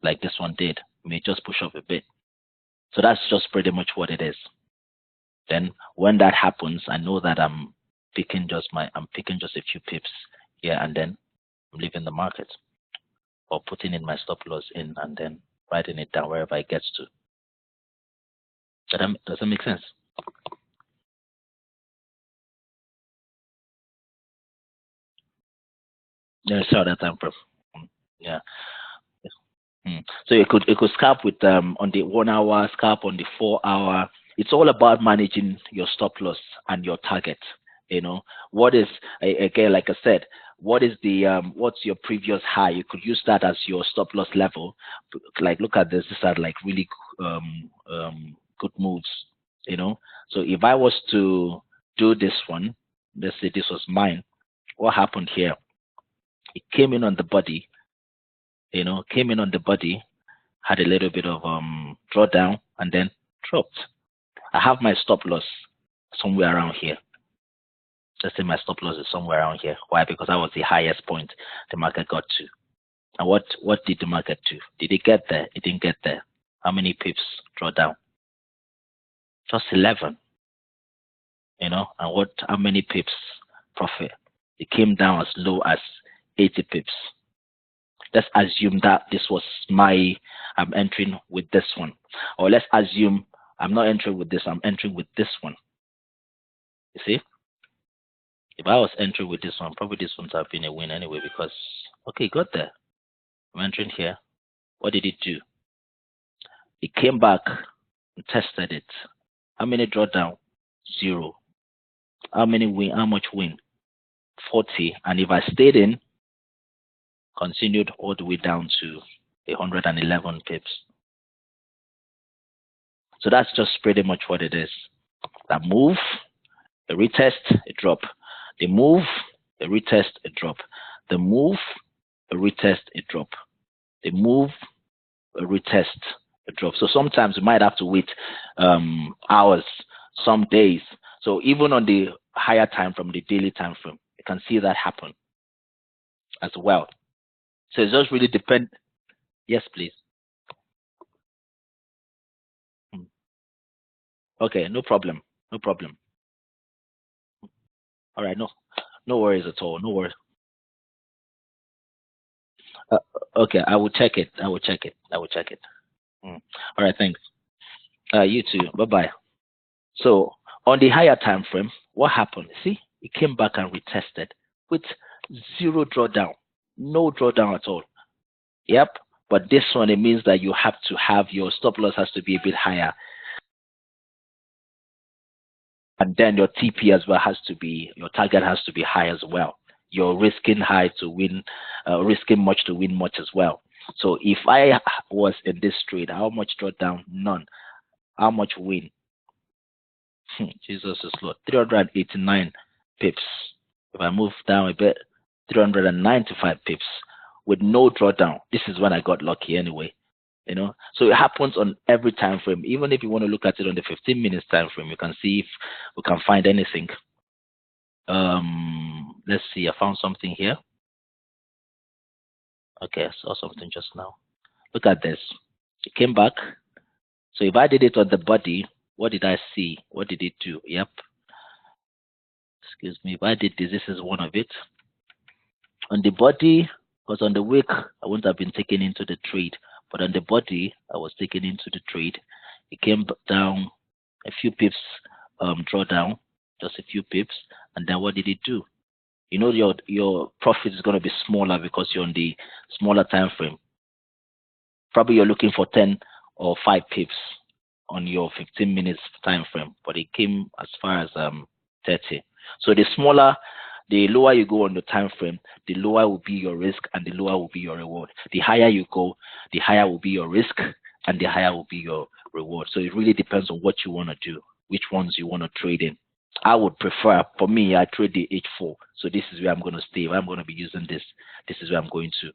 Speaker 1: like this one did. It may just push up a bit. So that's just pretty much what it is. Then when that happens, I know that I'm picking just a few pips here, and then I'm leaving the market, or putting in my stop loss in, and then writing it down wherever it gets to. Does that make sense? Yeah, sure, that time, prof. Yeah. So you could scalp with on the 1 hour, scalp on the 4 hour. It's all about managing your stop loss and your target. What is, again, like I said, what's your previous high? You could use that as your stop loss level. Like, look at this. These are like really good moves. So if I was to do this one, let's say this was mine. What happened here? It came in on the body. Came in on the body, had a little bit of drawdown, and then dropped. I have my stop loss somewhere around here. Let's say my stop loss is somewhere around here. Why? Because that was the highest point the market got to. And what did the market do? Did it get there? It didn't get there. How many pips draw down? Just 11. And how many pips profit? It came down as low as 80 pips. Let's assume that this was I'm entering with this one. Or let's assume I'm not entering with this, I'm entering with this one. You see? If I was entering with this one, probably this one's have been a win anyway because, okay, got there. I'm entering here. What did it do? It came back and tested it. How many drawdown? 0. How many win? How much win? 40. And if I stayed in, continued all the way down to 111 pips. So that's just pretty much what it is. That move, a retest, a drop. The move, a retest, a drop. The move, a retest, a drop. The move, a retest, a drop. So sometimes you might have to wait hours, some days. So even on the higher time frame, the daily time frame, you can see that happen as well. So it just really depends. Yes, please. Okay, no problem. No problem. All right, no worries at all. No worries. Okay, I will check it. I will check it. I will check it. All right, thanks. You too. Bye bye. So on the higher time frame, what happened? See, it came back and retested with 0 drawdown, no drawdown at all. Yep. But this one, it means that you have to have your stop loss has to be a bit higher, and then your TP as well has to be, your target has to be high as well. You're risking high to win, risking much to win much as well. So if I was in this trade, how much drawdown? None. How much win? Jesus is Lord. 389 pips. If I move down a bit, 395 pips with no drawdown. This is when I got lucky anyway. You know, so it happens on every time frame. Even if you want to look at it on the 15 minutes time frame, you can see if we can find anything. Let's see. I found something here. Okay, I saw something just now. Look at this. It came back. So if I did it on the body, what did I see? What did it do? Yep. Excuse me. If I did this, this is one of it. On the body, because on the wick, I wouldn't have been taken into the trade. But on the body, I was taken into the trade. It came down a few pips, drawdown, just a few pips. And then what did it do? You know, your profit is going to be smaller because you're on the smaller time frame. Probably you're looking for 10 or 5 pips on your 15 minutes time frame, but it came as far as 30. So the smaller, the lower you go on the time frame, the lower will be your risk and the lower will be your reward. The higher you go, the higher will be your risk and the higher will be your reward. So it really depends on what you want to do, which ones you want to trade in. I would prefer, for me, I trade the H4. So this is where I'm going to stay. If I'm going to be using this, this is where I'm going to.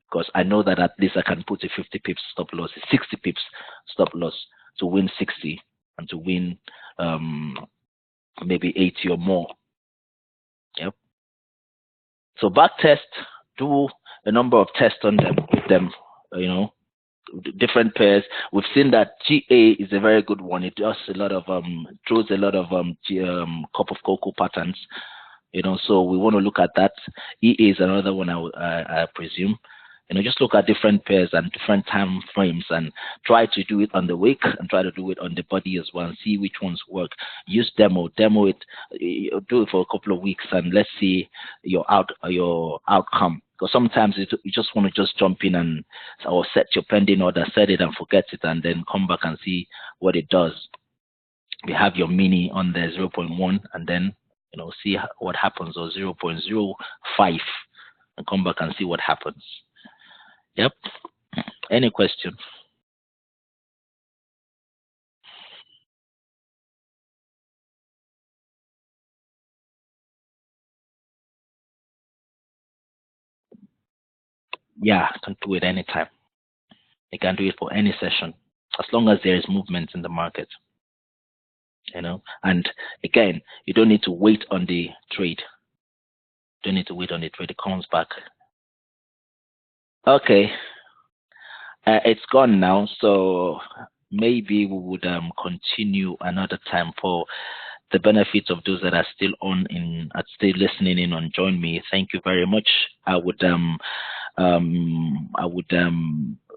Speaker 1: Because I know that at least I can put a 50 pips stop loss, a 60 pips stop loss to win 60 and to win maybe 80 or more. Yep. So back test, do a number of tests on them with them, you know, different pairs. We've seen that GA is a very good one. It does a lot of draws a lot of cup of cocoa patterns, you know. So we want to look at that. EA is another one, I presume. You know, just look at different pairs and different time frames and try to do it on the wick and try to do it on the body as well and see which ones work. Use demo it, do it for a couple of weeks and let's see your outcome. Because sometimes you just want to just jump in and or set your pending order, set it and forget it, and then come back and see what it does. We have your mini on there 0.1 and then, you know, see what happens, or 0.05 and come back and see what happens. Yep. Any question? Yeah, I can do it anytime. You can do it for any session, as long as there is movement in the market. You know, and again, you don't need to wait on the trade. You don't need to wait on the trade. It comes back. Okay. It's gone now, so maybe we would continue another time for the benefit of those that are still on in, still listening in on Join Me. Thank you very much. I would I would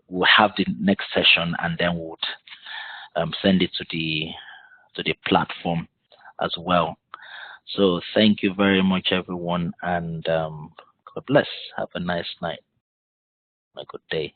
Speaker 1: we'll have the next session, and then we'll send it to the platform as well. So thank you very much, everyone, and God bless. Have a nice night, a good day.